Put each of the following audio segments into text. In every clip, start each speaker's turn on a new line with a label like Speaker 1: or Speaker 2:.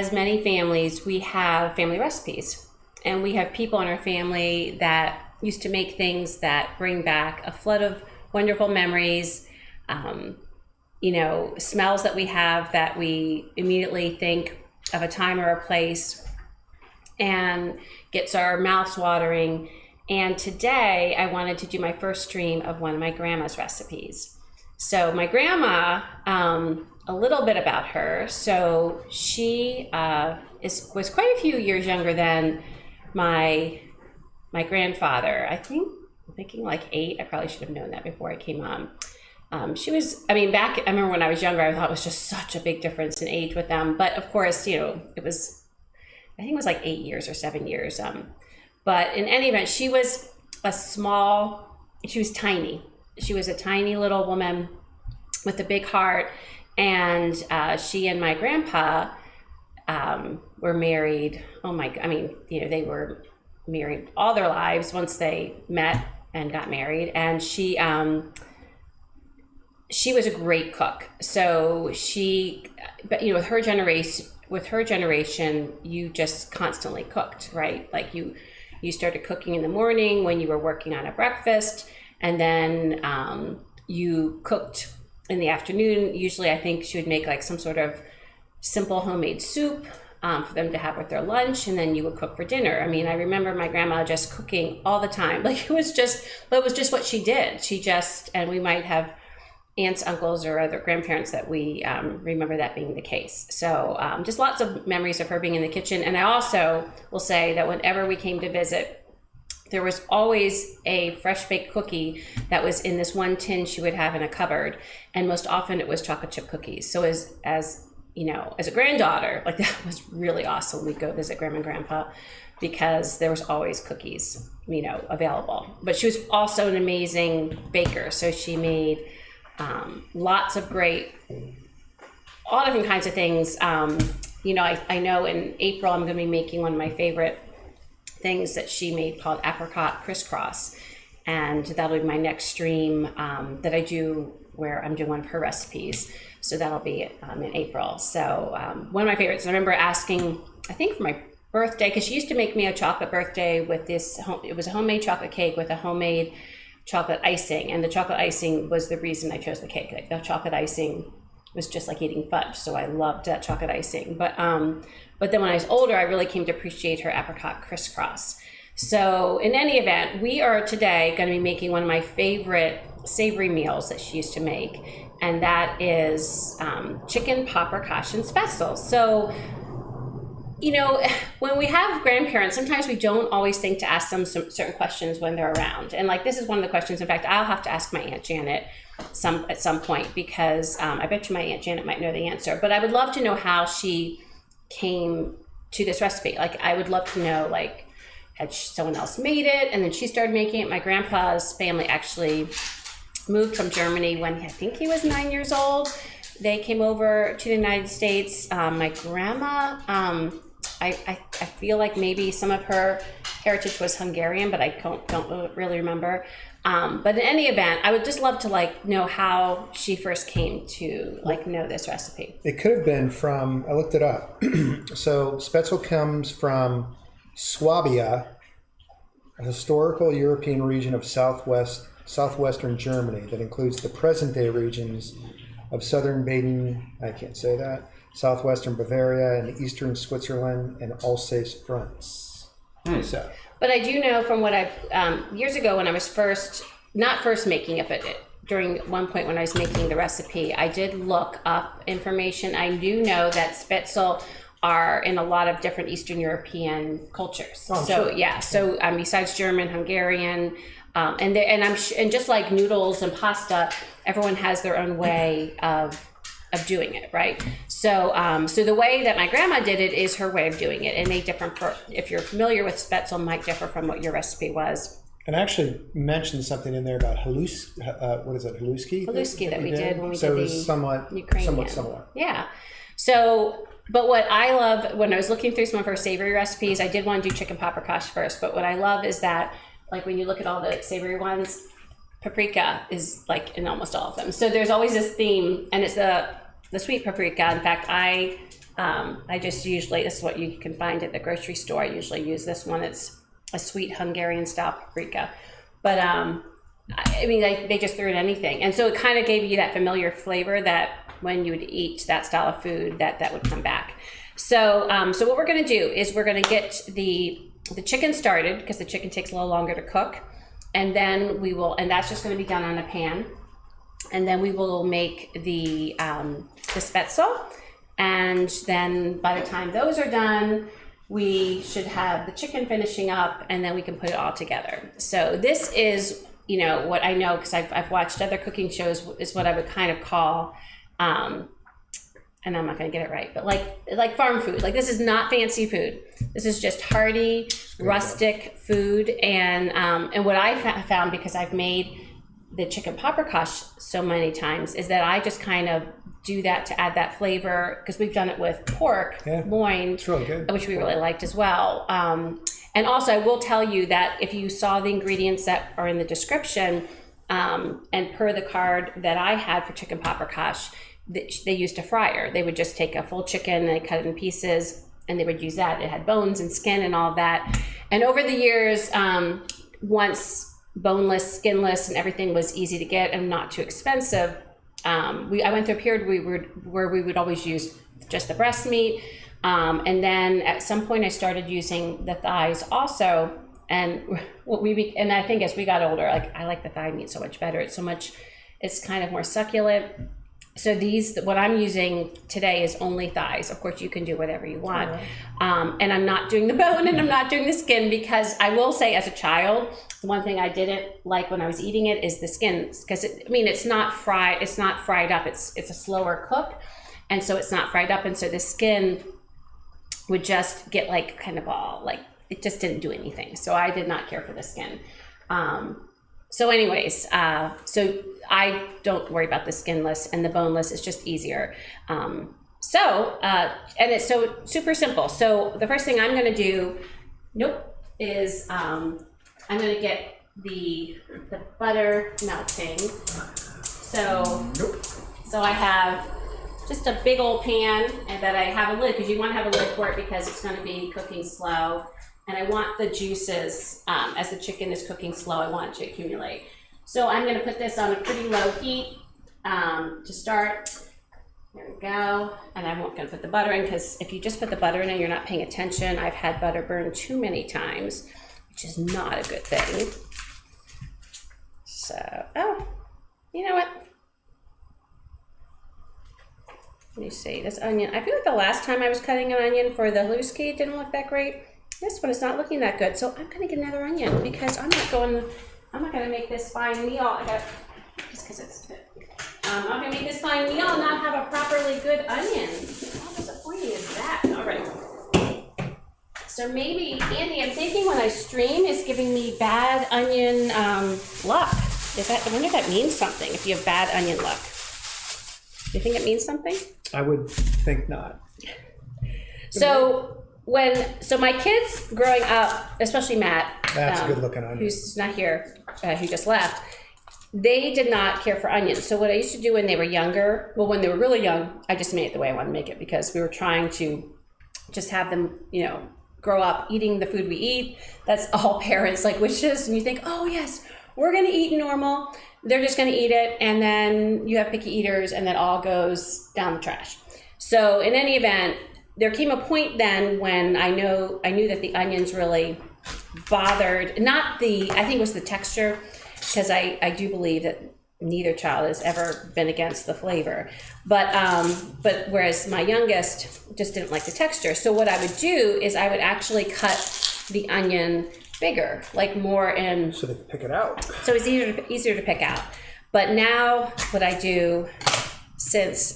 Speaker 1: As many families, we have family recipes, and we have people in our family that used to make things that bring back a flood of wonderful memories, smells that we have that we immediately think of a time or a place and gets our mouths watering. And today I wanted to do my first stream of one of my grandma's recipes. So my grandma, a little bit about her. So she was quite a few years younger than my grandfather. I'm thinking like 8. I probably should have known that before I came on. I remember when I was younger, I thought it was just such a big difference in age with them. But of course, I think it was like 8 years or 7 years. But in any event, she was tiny. She was a tiny little woman with a big heart. And she and my grandpa were married. They were married all their lives once they met and got married. And she was a great cook. So with her generation, you just constantly cooked, right? Like you started cooking in the morning when you were working on a breakfast, and then you cooked in the afternoon. Usually I think she would make like some sort of simple homemade soup for them to have with their lunch, and then you would cook for dinner. I mean, I remember my grandma just cooking all the time. Like it was just what she did. And we might have aunts, uncles, or other grandparents that we remember that being the case. So just lots of memories of her being in the kitchen. And I also will say that whenever we came to visit, there was always a fresh baked cookie that was in this one tin she would have in a cupboard. And most often it was chocolate chip cookies. So as a granddaughter, like that was really awesome. We'd go visit grandma and grandpa because there was always cookies, available. But she was also an amazing baker. So she made lots of all different kinds of things. I know in April I'm going to be making one of my favorite things that she made called apricot crisscross, and that'll be my next stream that I do where I'm doing one of her recipes. So that'll be in April. So one of my favorites. I remember asking, I think for my birthday, because she used to make me a chocolate birthday with it was a homemade chocolate cake with a homemade chocolate icing, and the chocolate icing was the reason I chose the cake. Like the chocolate icing was just like eating fudge, so I loved that chocolate icing. But then when I was older, I really came to appreciate her apricot crisscross. So in any event, we are today going to be making one of my favorite savory meals that she used to make, and that is chicken paprikash and Spaetzles. So when we have grandparents, sometimes we don't always think to ask them some certain questions when they're around. And like, this is one of the questions, in fact, I'll have to ask my Aunt Janet at some point, because I bet you my Aunt Janet might know the answer. But I would love to know how she came to this recipe. Like, I would love to know, like, had someone else made it and then she started making it? My grandpa's family actually moved from Germany when I think he was 9 years old. They came over to the United States. My grandma, I feel like maybe some of her heritage was Hungarian, but I don't really remember. But in any event, I would just love to know how she first came to know this recipe.
Speaker 2: It could have been from, I looked it up. So Spaetzle comes from Swabia, a historical European region of southwestern Germany that includes the present-day regions of southern Baden, I can't say that, southwestern Bavaria, and eastern Switzerland, and Alsace, France. So.
Speaker 1: But I do know from what I've, years ago when I was not first making it, but during one point when I was making the recipe, I did look up information. I do know that Spaetzle are in a lot of different Eastern European cultures.
Speaker 2: Oh, sure.
Speaker 1: Yeah, so besides German, Hungarian, and just like noodles and pasta, everyone has their own way of doing it, right? So the way that my grandma did it is her way of doing it. It may differ, if you're familiar with Spaetzle, might differ from what your recipe was.
Speaker 2: And I actually mentioned something in there about haluski?
Speaker 1: Haluski that we did when we
Speaker 2: so
Speaker 1: did
Speaker 2: it was somewhat similar.
Speaker 1: Yeah. So, but what I love, when I was looking through some of her savory recipes, I did want to do chicken paprikash first, but what I love is that, like when you look at all the savory ones, paprika is like in almost all of them. So there's always this theme, and it's the sweet paprika. In fact, I I just usually, this is what you can find at the grocery store. I usually use this one. It's a sweet Hungarian style paprika. But I mean, they just threw in anything. And so it kind of gave you that familiar flavor that when you would eat that style of food, that would come back. So, so what we're gonna do is we're gonna get the chicken started, because the chicken takes a little longer to cook. And then we will, and that's just gonna be done on a pan. And then we will make the Spaetzel. And then by the time those are done, we should have the chicken finishing up, and then we can put it all together. So this is, you know, what I know, because I've watched other cooking shows, is what I would kind of call, and I'm not going to get it right, but like farm food. Like, this is not fancy food. This is just hearty, rustic food. And what I found, because I've made the chicken paprikash so many times, is that I just kind of do that to add that flavor, because we've done it with pork loin,
Speaker 2: it's really good,
Speaker 1: which we really liked as well. And also, I will tell you that if you saw the ingredients that are in the description, and per the card that I had for chicken paprikash, they used a fryer. They would just take a full chicken and they cut it in pieces, and they would use that. It had bones and skin and all of that. And over the years, once boneless, skinless, and everything was easy to get and not too expensive, I went through a period where we would always use just the breast meat. And then at some point I started using the thighs also. And and I think as we got older, like, I like the thigh meat so much better. It's kind of more succulent. So what I'm using today is only thighs. Of course, you can do whatever you want. And I'm not doing the bone and I'm not doing the skin, because I will say, as a child, the one thing I didn't like when I was eating it is the skin, because it's not fried. It's not fried up. It's a slower cook, and so it's not fried up, and so the skin would just get like kind of all like, it just didn't do anything. So I did not care for the skin. So anyways, so I don't worry about the skinless, and the boneless is just easier. And it's so super simple. So the first thing I'm going to do, is I'm going to get the butter melting. So I have just a big old pan, and that I have a lid, because you want to have a lid for it, because it's going to be cooking slow. And I want the juices, as the chicken is cooking slow, I want it to accumulate. So I'm going to put this on a pretty low heat to start. There we go. And I'm not going to put the butter in, because if you just put the butter in and you're not paying attention, I've had butter burn too many times, which is not a good thing. So, you know what? Let me see, this onion. I feel like the last time I was cutting an onion for the haluski, it didn't look that great. This one is not looking that good, so I'm gonna get another onion, because I'm not gonna make this fine meal. Just because it's good. I'm not gonna make this fine meal and not have a properly good onion. How disappointing is that? All right. So maybe, Andy, I'm thinking when I stream is giving me bad onion luck. I wonder if that means something, if you have bad onion luck. Do you think it means something?
Speaker 2: I would think not.
Speaker 1: So my kids growing up, especially Matt,
Speaker 2: that's a good looking onion,
Speaker 1: who's not here, who just left, they did not care for onions. So what I used to do when they were younger, when they were really young, I just made it the way I wanted to make it, because we were trying to just have them, grow up eating the food we eat. That's all parents like wishes, and you think, oh yes, we're gonna eat normal. They're just gonna eat it, and then you have picky eaters, and that all goes down the trash. So in any event, there came a point then when I knew that the onions really bothered, I think it was the texture, because I do believe that neither child has ever been against the flavor. But whereas my youngest just didn't like the texture. So what I would do is I would actually cut the onion bigger, like more in.
Speaker 2: So they can pick it out.
Speaker 1: So it's easier to pick out. But now what I do, since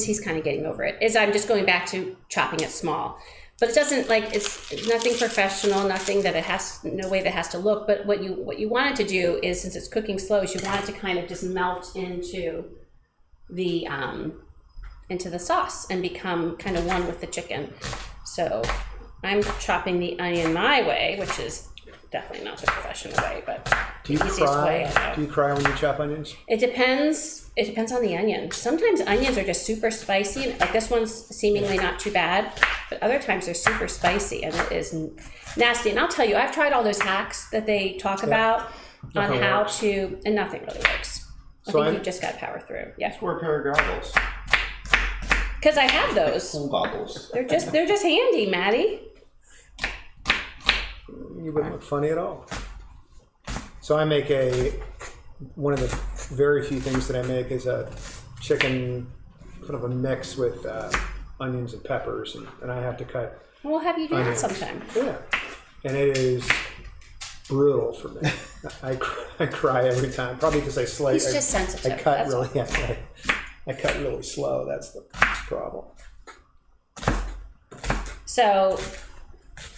Speaker 1: he's kind of getting over it, is I'm just going back to chopping it small. But it doesn't, it's nothing professional, nothing that no way that has to look. But what you want it to do is, since it's cooking slow, is you want it to kind of just melt into the sauce and become kind of one with the chicken. So I'm chopping the onion my way, which is definitely not the professional way, but
Speaker 2: Do you
Speaker 1: the easiest way I
Speaker 2: cry?
Speaker 1: know.
Speaker 2: Do you cry when you chop onions?
Speaker 1: It depends. It depends on the onion. Sometimes onions are just super spicy. Like this one's seemingly not too bad, but other times they're super spicy and it is nasty. And I'll tell you, I've tried all those hacks that they talk about on
Speaker 2: Nothing
Speaker 1: how
Speaker 2: works.
Speaker 1: to, and nothing really works. I
Speaker 2: So
Speaker 1: think
Speaker 2: I'm-
Speaker 1: you just got to power through. Yeah,
Speaker 3: Wear a pair of goggles.
Speaker 1: because I have those.
Speaker 3: Full goggles.
Speaker 1: They're just handy, Maddie.
Speaker 2: You wouldn't look funny at all. So I make one of the very few things that I make is a chicken, kind of a mix with onions and peppers, and I have to cut.
Speaker 1: We'll have you do that
Speaker 2: Onions.
Speaker 1: sometime.
Speaker 2: Yeah, and it is brutal for me. I cry every time, probably because I slice.
Speaker 1: He's just sensitive.
Speaker 2: I cut
Speaker 1: That's
Speaker 2: really. I cut really slow. That's the problem.
Speaker 1: So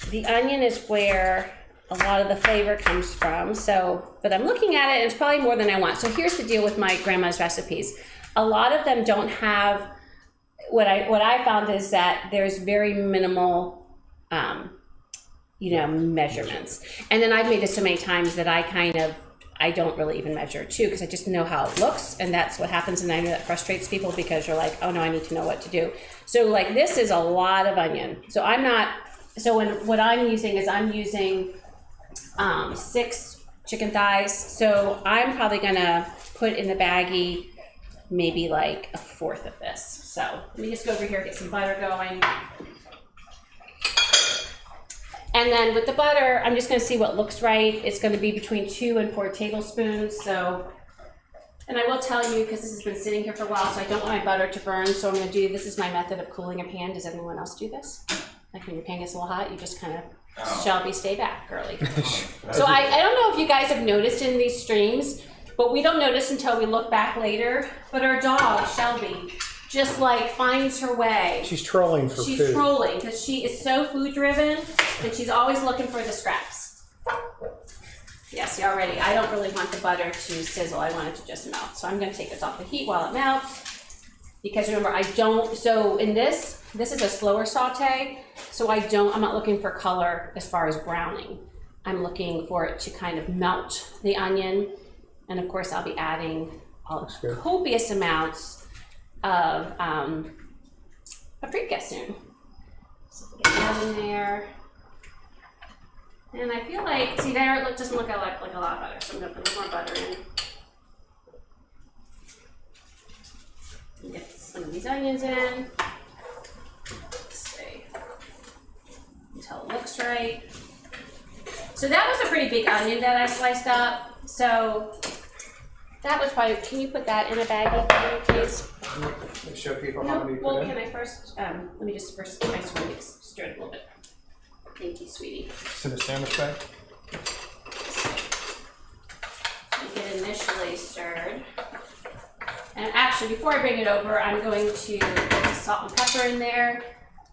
Speaker 1: the onion is where a lot of the flavor comes from. So, but I'm looking at it and it's probably more than I want. So here's the deal with my grandma's recipes. A lot of them don't have, what I found is that there's very minimal, measurements. And then I've made this so many times that I don't really even measure too, because I just know how it looks, and that's what happens, and I know that frustrates people because you're like, oh no, I need to know what to do. So like this is a lot of onion. So what I'm using is 6 chicken thighs. So I'm probably gonna put in the baggie maybe like a 1/4 of this. So let me just go over here, get some butter going. And then with the butter, I'm just gonna see what looks right. It's gonna be between 2 and 4 tablespoons. So, and I will tell you, because this has been sitting here for a while, so I don't want my butter to burn. So I'm gonna do, this is my method of cooling a pan. Does anyone else do this? Like when your pan gets a little hot, you just kind of, Shelby, stay back, girly. So I don't know if you guys have noticed in these streams, but we don't notice until we look back later. But our dog, Shelby, just like finds her way.
Speaker 2: She's trolling for
Speaker 1: She's
Speaker 2: food.
Speaker 1: trolling because she is so food driven that she's always looking for the scraps. Yeah, see already, I don't really want the butter to sizzle. I want it to just melt. So I'm going to take this off the heat while it melts. Because remember, so in this is a slower saute. So I'm not looking for color as far as browning. I'm looking for it to kind of melt the onion. And of course, I'll be adding copious amounts of paprika soon. So get that in there. And I feel like, see there, it doesn't look like a lot of butter, so I'm gonna put more butter in. And get some of these onions in. Let's see. Until it looks right. So that was a pretty big onion that I sliced up. So that was probably, can you put that in a baggie for me, please?
Speaker 2: Let me show people
Speaker 1: No,
Speaker 2: how many you
Speaker 1: well,
Speaker 2: put in.
Speaker 1: can I first, let me just first get my sweetie stirred a little bit. Thank you, sweetie.
Speaker 2: It's in a sandwich bag.
Speaker 1: You get initially stirred. And actually, before I bring it over, I'm going to put some salt and pepper in there.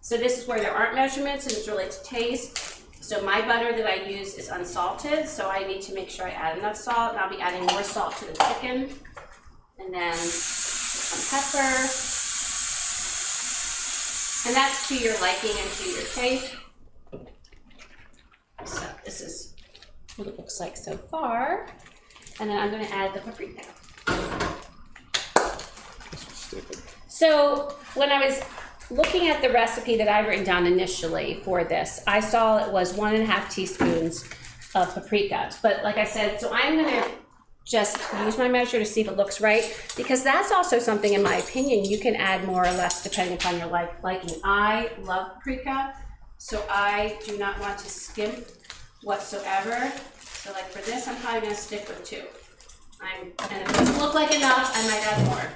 Speaker 1: So this is where there aren't measurements and it's really to taste. So my butter that I use is unsalted, so I need to make sure I add enough salt, and I'll be adding more salt to the chicken. And then some pepper. And that's to your liking and to your taste. So this is what it looks like so far. And then I'm going to add the paprika.
Speaker 2: This was stupid.
Speaker 1: So when I was looking at the recipe that I've written down initially for this, I saw it was 1.5 teaspoons of paprika. But like I said, so I'm going to just use my measure to see if it looks right, because that's also something, in my opinion, you can add more or less depending upon your liking. I love paprika, so I do not want to skimp whatsoever. So like for this, I'm probably going to stick with 2. And if it doesn't look like enough, I might add more.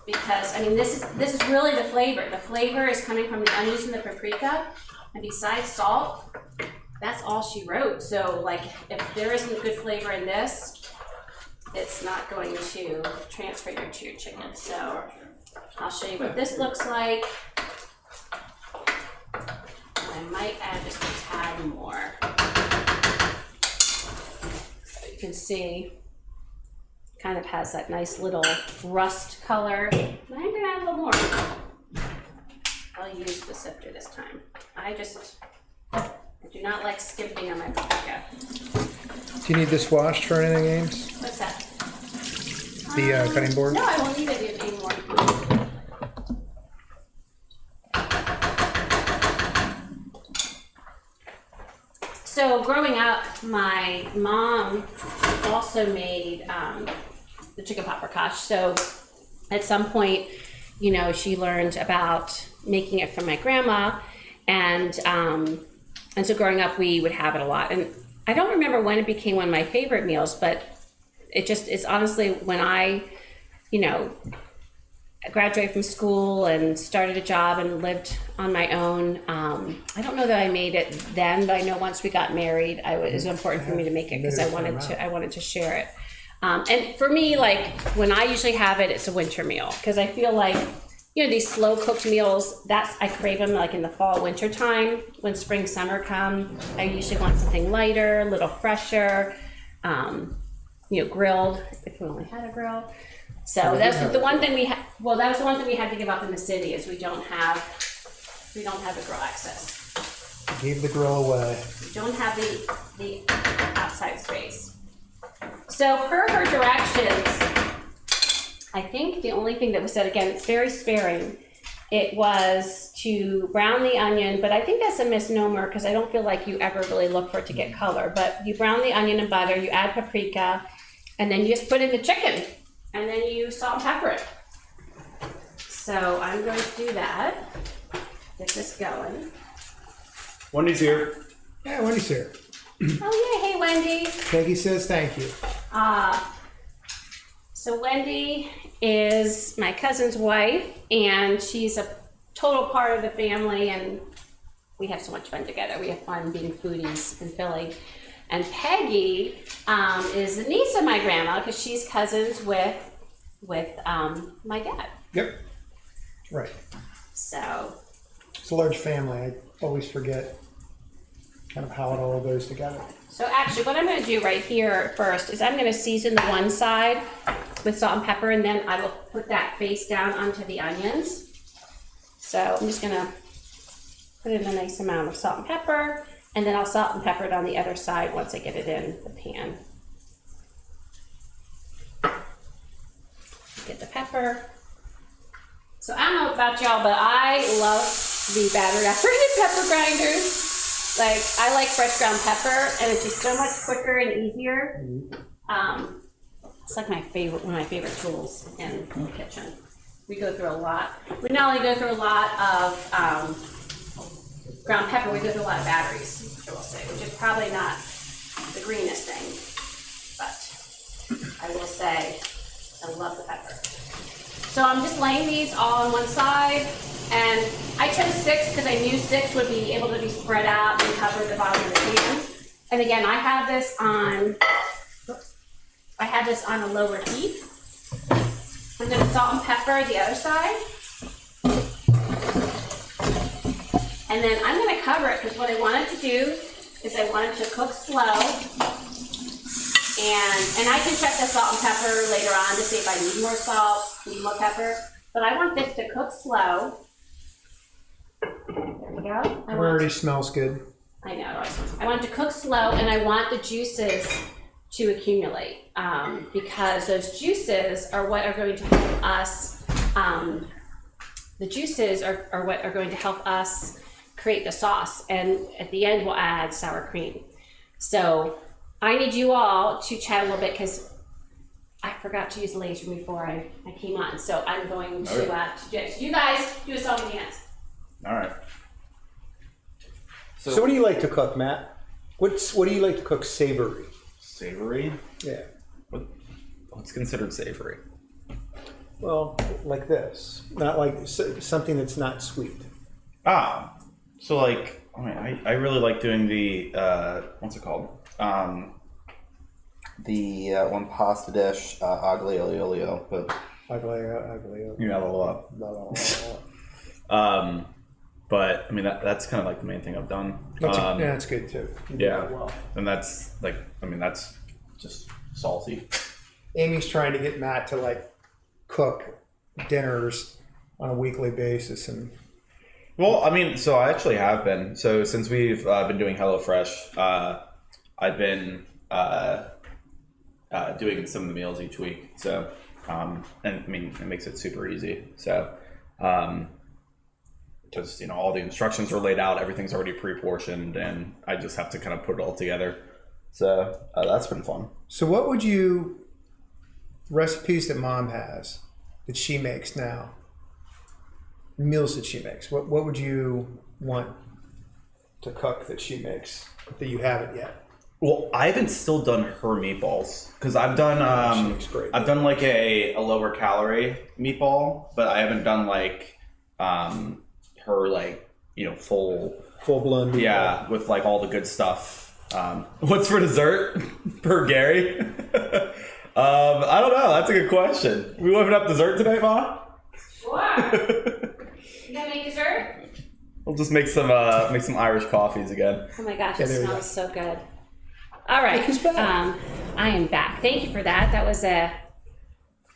Speaker 1: Because I mean, this is really the flavor. The flavor is coming from the onions and the paprika, and besides salt, that's all she wrote. So like, if there isn't good flavor in this, it's not going to transfer to your chicken. So I'll show you what this looks like. I might add just a tad more. So you can see, kind of has that nice little rust color. I'm gonna add a little more. I'll use the sifter this time. I just I do not like skimping on my paprika.
Speaker 2: Do you need this washed for anything, Ames?
Speaker 1: What's that?
Speaker 2: The cutting board?
Speaker 1: No, I won't need it anymore. So growing up, my mom also made the chicken paprikash. So at some point, you know, she learned about making it from my grandma, and so growing up, we would have it a lot. And I don't remember when it became one of my favorite meals, but it's honestly when I, you know, graduated from school and started a job and lived on my own. I don't know that I made it then, but I know once we got married, it was important for me to make it because I wanted to share it. And for me, like when I usually have it, it's a winter meal because I feel like, you know, these slow cooked meals, I crave them like in the fall, winter time. When spring, summer come, I usually want something lighter, a little fresher, you know, grilled, if we only had a grill. So that's the one thing we had. Well, that was the one thing we had to give up in the city is we don't have a grill access.
Speaker 2: Gave the grill away.
Speaker 1: We don't have the outside space. So per her directions, I think the only thing that was said, again, it's very sparing. It was to brown the onion, but I think that's a misnomer because I don't feel like you ever really look for it to get color. But you brown the onion in butter, you add paprika, and then you just put in the chicken. And then you salt and pepper it. So I'm going to do that. Get this going.
Speaker 3: Wendy's here.
Speaker 2: Yeah, Wendy's here.
Speaker 1: Oh yeah, hey Wendy.
Speaker 2: Peggy says thank you.
Speaker 1: So Wendy is my cousin's wife, and she's a total part of the family, and we have so much fun together. We have fun being foodies in Philly. And Peggy is the niece of my grandma because she's cousins with my dad.
Speaker 2: Yep. Right.
Speaker 1: So
Speaker 2: It's a large family. I always forget kind of how it all goes together.
Speaker 1: So actually what I'm going to do right here first is I'm going to season the one side with salt and pepper, and then I will put that face down onto the onions. So I'm just going to put in a nice amount of salt and pepper, and then I'll salt and pepper it on the other side once I get it in the pan. Get the pepper. So I don't know about y'all, but I love the battered operated pepper grinders. Like, I like fresh ground pepper, and it's just so much quicker and easier. It's like my favorite, one of my favorite tools in the kitchen. We go through a lot. We not only go through a lot of ground pepper, we go through a lot of batteries, I will say, which is probably not the greenest thing, but I will say I love the pepper. So I'm just laying these all on one side, and I chose 6 because I knew 6 would be able to be spread out and cover the bottom of the pan. And again, I have this on a lower heat. I'm going to salt and pepper the other side. And then I'm going to cover it because what I wanted to do is I wanted to cook slow. And I can check the salt and pepper later on to see if I need more salt, need more pepper. But I want this to cook slow. There we go.
Speaker 2: It already smells good.
Speaker 1: I know. I want it to cook slow, and I want the juices to accumulate because those juices are what are going to help us. The juices are what are going to help us create the sauce, and at the end we'll add sour cream. So I need you all to chat a little bit because I forgot to use the laser before I came on. So I'm going to just you guys do a song and dance.
Speaker 3: All right.
Speaker 2: So what do you like to cook, Matt? What do you like to cook savory?
Speaker 3: Savory?
Speaker 2: Yeah.
Speaker 3: What's considered savory?
Speaker 2: Well, like this. Not like something that's not sweet.
Speaker 3: So like, I really like doing the, what's it called? The one pasta dish, aglio olio, but
Speaker 2: Aglio.
Speaker 3: yeah, but I mean that's kind of like the main thing I've done.
Speaker 2: That's good too. You do that well.
Speaker 3: And that's like, I mean that's just salty.
Speaker 2: Amy's trying to get Matt to like cook dinners on a weekly basis, and
Speaker 3: Well, I mean, so I actually have been. So since we've been doing HelloFresh, I've been doing some of the meals each week. So, and I mean, it makes it super easy. So, just, all the instructions are laid out, everything's already pre-portioned, and I just have to kind of put it all together. So that's been fun.
Speaker 2: So what would recipes that mom has that she makes now, meals that she makes, what would you want to cook that she makes that you haven't yet?
Speaker 3: Well, I haven't still done her meatballs because I've done
Speaker 2: she makes great.
Speaker 3: I've done like a lower calorie meatball, but I haven't done like her like full
Speaker 2: blown meatball.
Speaker 3: Yeah, with like all the good stuff. What's for dessert per Gary? I don't know. That's a good question. We whipping up dessert today, Ma?
Speaker 1: Sure. You gonna make dessert?
Speaker 3: We'll just make some Irish coffees again.
Speaker 1: Oh my gosh,
Speaker 2: Yeah,
Speaker 1: it
Speaker 2: there we go.
Speaker 1: smells so good. All right.
Speaker 2: He's back.
Speaker 1: I am back. Thank you for that. That was a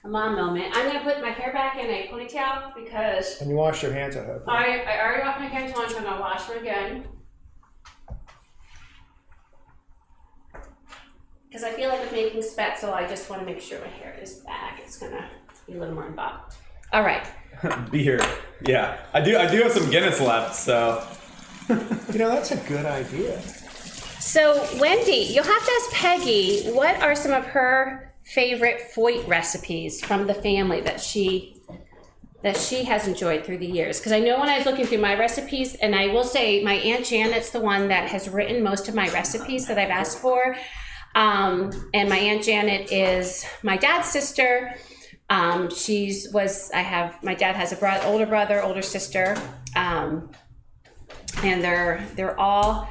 Speaker 1: mom moment. I'm gonna put my hair back in a ponytail because
Speaker 2: And you wash your hands, I hope.
Speaker 1: I already washed my hands once and I'll wash them again. Because I feel like with making spaetzle, I just want to make sure my hair is back. It's gonna be a little more involved. All right.
Speaker 3: Beer. Yeah. I do have some Guinness left, so
Speaker 2: That's a good idea.
Speaker 1: So Wendy, you'll have to ask Peggy what are some of her favorite foit recipes from the family that she has enjoyed through the years. Because I know when I was looking through my recipes, and I will say my Aunt Janet's the one that has written most of my recipes that I've asked for. And my Aunt Janet is my dad's sister. My dad has a older brother, older sister, and they're all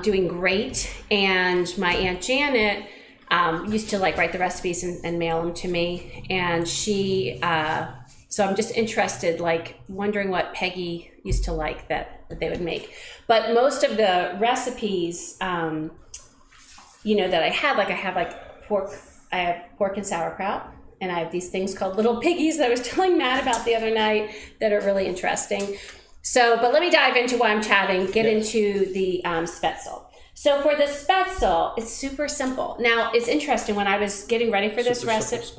Speaker 1: doing great. And my Aunt Janet used to write the recipes and mail them to me. And so I'm just interested, wondering what Peggy used to like that they would make. But most of the recipes, that I have, I have pork and sauerkraut, and I have these things called little piggies that I was telling Matt about the other night that are really interesting. So, but let me dive into why I'm chatting, into the spaetzle. So for the spaetzle, it's super simple. Now, it's interesting, when I was getting ready for this recipe,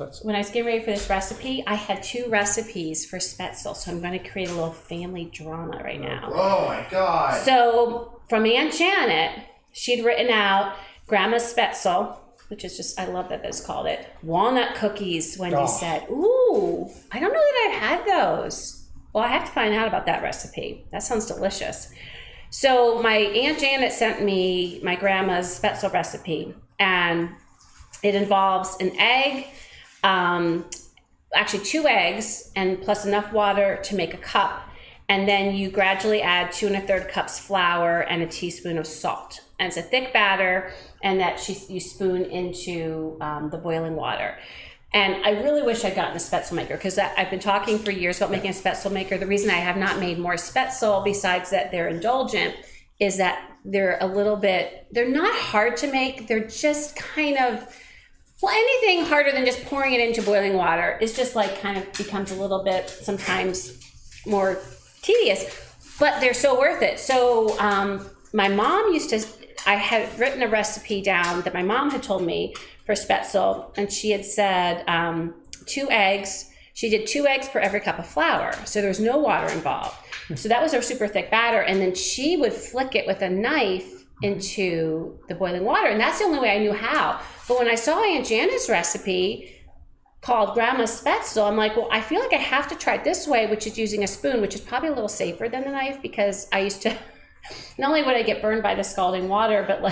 Speaker 1: I had 2 recipes for spaetzle, so I'm going to create a little family drama right now.
Speaker 3: Oh my God.
Speaker 1: So from Aunt Janet, she'd written out Grandma's spaetzle, which is just, I love that that's called it. Walnut cookies, Wendy said. Ooh, I don't know that I've had those. Well, I have to find out about that recipe. That sounds delicious. So my Aunt Janet sent me my grandma's spaetzle recipe, and it involves an egg, actually 2 eggs, and plus enough water to make a cup. And then you gradually add 2 1/3 cups flour and a teaspoon of salt. And it's a thick batter, and that you spoon into the boiling water. And I really wish I'd gotten a spaetzle maker, because I've been talking for years about making a spaetzle maker. The reason I have not made more spaetzle, besides that they're indulgent, is that they're not hard to make. They're just kind of, anything harder than just pouring it into boiling water is just kind of becomes a little bit sometimes more tedious, but they're so worth it. So my mom I had written a recipe down that my mom had told me for spaetzle, and she had said 2 eggs. She did 2 eggs per every cup of flour, so there was no water involved. So that was a super thick batter, and then she would flick it with a knife into the boiling water, and that's the only way I knew how. But when I saw Aunt Janet's recipe called Grandma's spaetzle, I'm like, well, I feel like I have to try it this way, which is using a spoon, which is probably a little safer than the knife, because I used to, not only would I get burned by the scalding water, but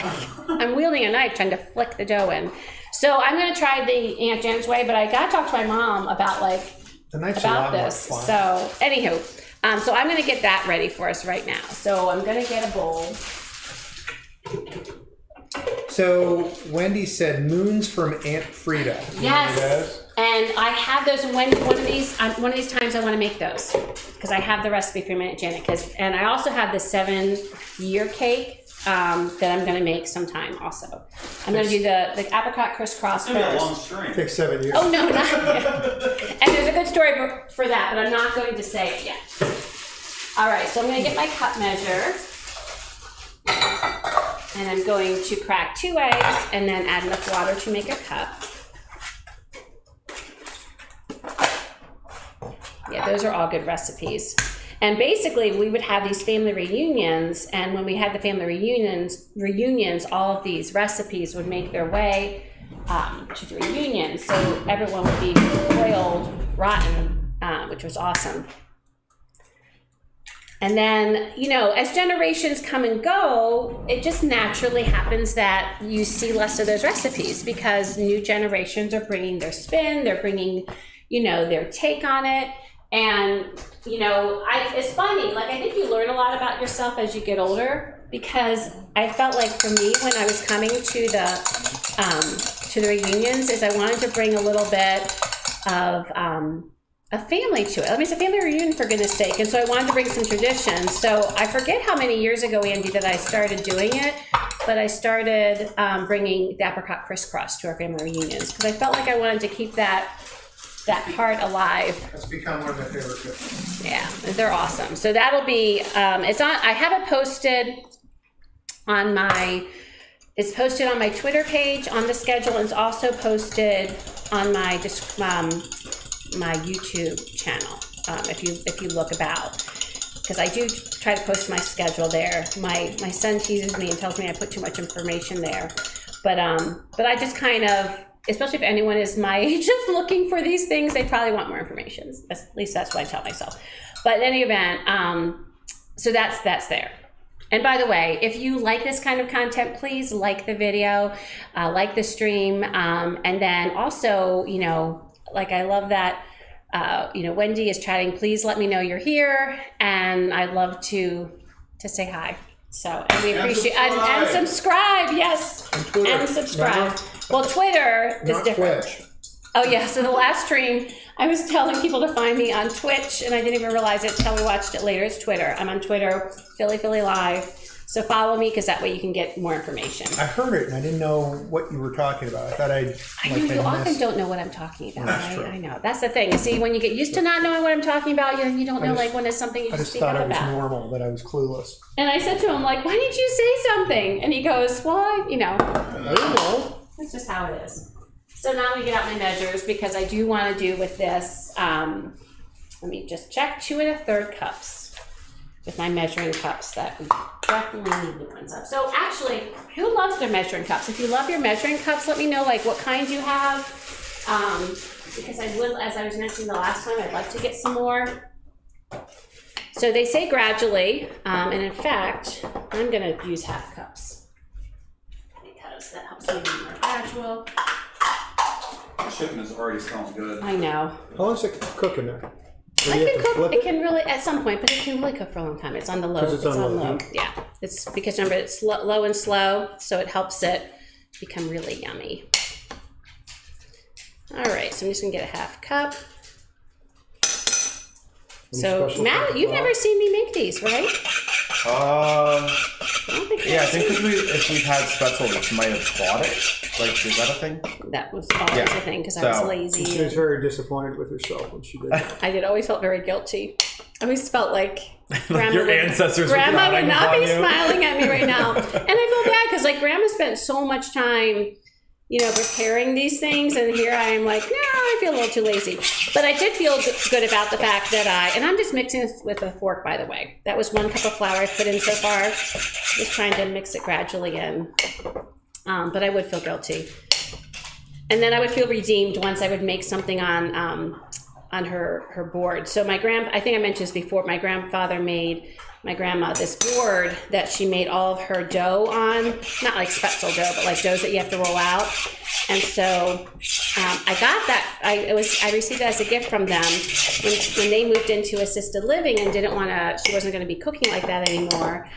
Speaker 1: I'm wielding a knife trying to flick the dough in. So I'm going to try the Aunt Janet's way, but I got to talk to my mom about
Speaker 2: the knife's a lot
Speaker 1: this.
Speaker 2: more fun.
Speaker 1: So anywho, so I'm going to get that ready for us right now. So I'm going to get a bowl.
Speaker 2: So Wendy said moons from Aunt Frida.
Speaker 1: Yes, and I have those. One of these times I want to make those, because I have the recipe from Aunt Janet. And I also have the 7-year cake that I'm going to make sometime. Also, I'm going to do the apricot crisscross first.
Speaker 2: Takes 7 years.
Speaker 1: Oh no, not yet. And there's a good story for that, but I'm not going to say it yet. All right, so I'm going to get my cup measure. And I'm going to crack 2 eggs and then add enough water to make a cup. Yeah, those are all good recipes. And basically, we would have these family reunions, and when we had the family reunions, all of these recipes would make their way to the reunion. So everyone would be spoiled rotten, which was awesome. And then, you know, as generations come and go, it just naturally happens that you see less of those recipes because new generations are bringing their spin, they're bringing, you know, their take on it. And, you know, it's funny, like I think you learn a lot about yourself as you get older, because I felt like for me when I was coming to the reunions is I wanted to bring a little bit of a family to it. I mean, it's a family reunion for goodness sake, and so I wanted to bring some traditions. So I forget how many years ago, Andy, that I started doing it, but I started bringing the apricot crisscross to our family reunions because I felt like I wanted to keep that part alive.
Speaker 2: It's become one of my favorite cookies.
Speaker 1: Yeah, they're awesome. So that'll be, it's on, I have it posted on it's posted on my Twitter page on the schedule, and it's also posted on my my YouTube channel, if you look about, because I do try to post my schedule there. My son teases me and tells me I put too much information there, but I just kind of, especially if anyone is my age is looking for these things, they probably want more information. At least that's what I tell myself. But in any event, so that's there. And by the way, if you like this kind of content, please like the video, like the stream, and then also, you know, like I love that, you know, Wendy is chatting. Please let me know you're here, and I'd love to say hi. So, and we appreciate and subscribe. Yes, and subscribe.
Speaker 2: Remember?
Speaker 1: Well, Twitter is
Speaker 2: Not
Speaker 1: different.
Speaker 2: Twitch.
Speaker 1: Oh yeah. So the last stream, I was telling people to find me on Twitch, and I didn't even realize it until we watched it later. It's Twitter. I'm on Twitter, Philly Live. So follow me, because that way you can get more information.
Speaker 2: I heard it and I didn't know what you were talking about. I thought
Speaker 1: I know you often don't know what I'm talking about.
Speaker 2: That's true.
Speaker 1: I know. That's the thing. See, when you get used to not knowing what I'm talking about, you don't know like when it's something you
Speaker 2: I
Speaker 1: just
Speaker 2: just
Speaker 1: speak
Speaker 2: thought
Speaker 1: up
Speaker 2: it was
Speaker 1: about.
Speaker 2: normal, that I was clueless.
Speaker 1: And I said to him, like, why didn't you say something? And he goes, well, you know,
Speaker 2: I don't know.
Speaker 1: that's just how it is. So now we get out my measures, because I do want to do with this, let me just check, 2 1/3 cups with my measuring cups. That we definitely need new ones up. So actually, who loves their measuring cups? If you love your measuring cups, let me know like what kind you have, because I would, as I was mentioning the last time, I'd like to get some more. So they say gradually, and in fact, I'm going to use half cups because that helps me be more gradual.
Speaker 3: The chicken is already smelling good.
Speaker 1: I know.
Speaker 2: How long does it cook in there? Do
Speaker 1: I
Speaker 2: you have
Speaker 1: can
Speaker 2: to
Speaker 1: cook.
Speaker 2: flip
Speaker 1: It can really at some point, but it can really cook for a long time. It's on the low.
Speaker 2: 'Cause it's on low.
Speaker 1: Yeah, it's because remember it's low and slow, so it helps it become really yummy. All right, so I'm just gonna get a half cup. So
Speaker 2: special
Speaker 1: Matt,
Speaker 2: kind
Speaker 1: you've
Speaker 2: of
Speaker 1: never seen me make these, right?
Speaker 3: I
Speaker 1: I don't think
Speaker 3: yeah, I
Speaker 1: I've
Speaker 3: think
Speaker 1: seen-
Speaker 3: if we've had Spaetzles, we might have taught it. Like, is that a thing?
Speaker 1: that was always
Speaker 3: Yeah.
Speaker 1: a thing because I was
Speaker 3: So-
Speaker 1: lazy.
Speaker 2: She was very disappointed with herself when she did it.
Speaker 1: I did always felt very guilty. I always felt like Grandma
Speaker 3: Your
Speaker 1: would-
Speaker 3: ancestors were
Speaker 1: Grandma would
Speaker 3: frowning
Speaker 1: not
Speaker 3: upon
Speaker 1: be
Speaker 3: you.
Speaker 1: smiling at me right now. And I feel bad because like Grandma spent so much time, you know, preparing these things, and here I am like, no, I feel a little too lazy. But I did feel good about the fact that and I'm just mixing this with a fork, by the way. That was 1 cup of flour I've put in so far. Just trying to mix it gradually in. But I would feel guilty. And then I would feel redeemed once I would make something on her board. So I think I mentioned this before, my grandfather made my grandma this board that she made all of her dough on, not like Spaetzel dough, but like doughs that you have to roll out. And so I got that, I received that as a gift from them when they moved into assisted living and she wasn't gonna be cooking like that anymore.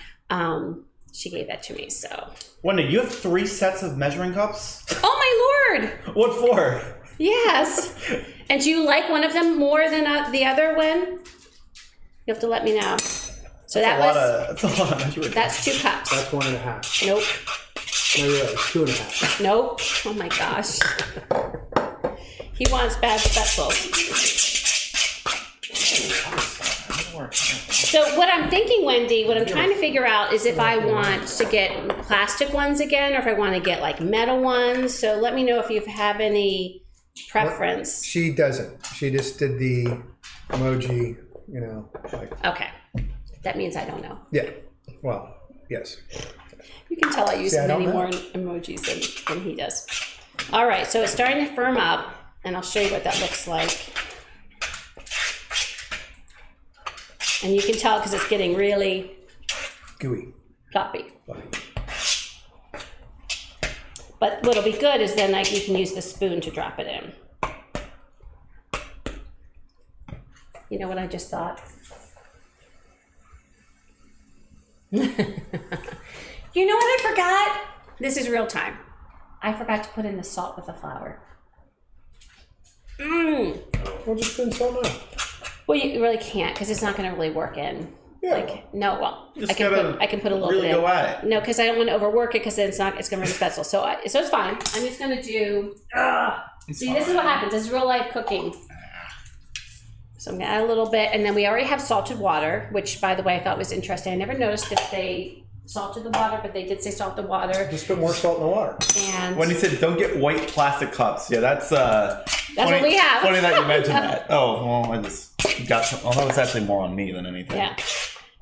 Speaker 1: She gave that to me, so.
Speaker 3: Wendy, you have 3 sets of measuring cups?
Speaker 1: Oh my Lord!
Speaker 3: What for?
Speaker 1: Yes. And do you like one of them more than the other one? You have to let me know. So
Speaker 3: That's a lot of measuring
Speaker 1: that's 2 cups.
Speaker 2: That's 1.5.
Speaker 1: Nope.
Speaker 2: No, you're right. It's 2.5.
Speaker 1: Nope. Oh my gosh. He wants bad Spaetzles. So what I'm thinking, Wendy, what I'm trying to figure out is if I want to get plastic ones again, or if I want to get like metal ones. So let me know if you have any preference.
Speaker 2: She doesn't. She just did the emoji, you know, like.
Speaker 1: Okay. That means I don't know.
Speaker 2: Yeah. Well, yes.
Speaker 1: You can tell I use many more emojis than he does. All right, so it's starting to firm up, and I'll show you what that looks like. And you can tell because it's getting really
Speaker 2: Gooey.
Speaker 1: floppy. But what'll be good is then you can use the spoon to drop it in. You know what I just thought? You know what I forgot? This is real time. I forgot to put in the salt with the flour.
Speaker 2: We'll just put in salt now.
Speaker 1: Well, you really can't because it's not going to really work in.
Speaker 2: Yeah.
Speaker 1: Like no, well,
Speaker 3: Just
Speaker 1: I can put a little
Speaker 3: really
Speaker 1: bit in.
Speaker 3: go at it.
Speaker 1: No, because I don't want to overwork it because then it's going to ruin the Spaetzle. So it's fine. I'm just going to do. See, this is what happens. This is real life cooking. So I'm going to add a little bit, and then we already have salted water, which, by the way, I thought was interesting. I never noticed if they salted the water, but they did say salt the water.
Speaker 2: Just put more salt in the water.
Speaker 1: And
Speaker 3: When he said, "Don't get white plastic cups," yeah, that's funny,
Speaker 1: what we have.
Speaker 3: Funny that you mentioned that. Oh, well, I just got some. Although it's actually more on me than anything.
Speaker 1: Yeah.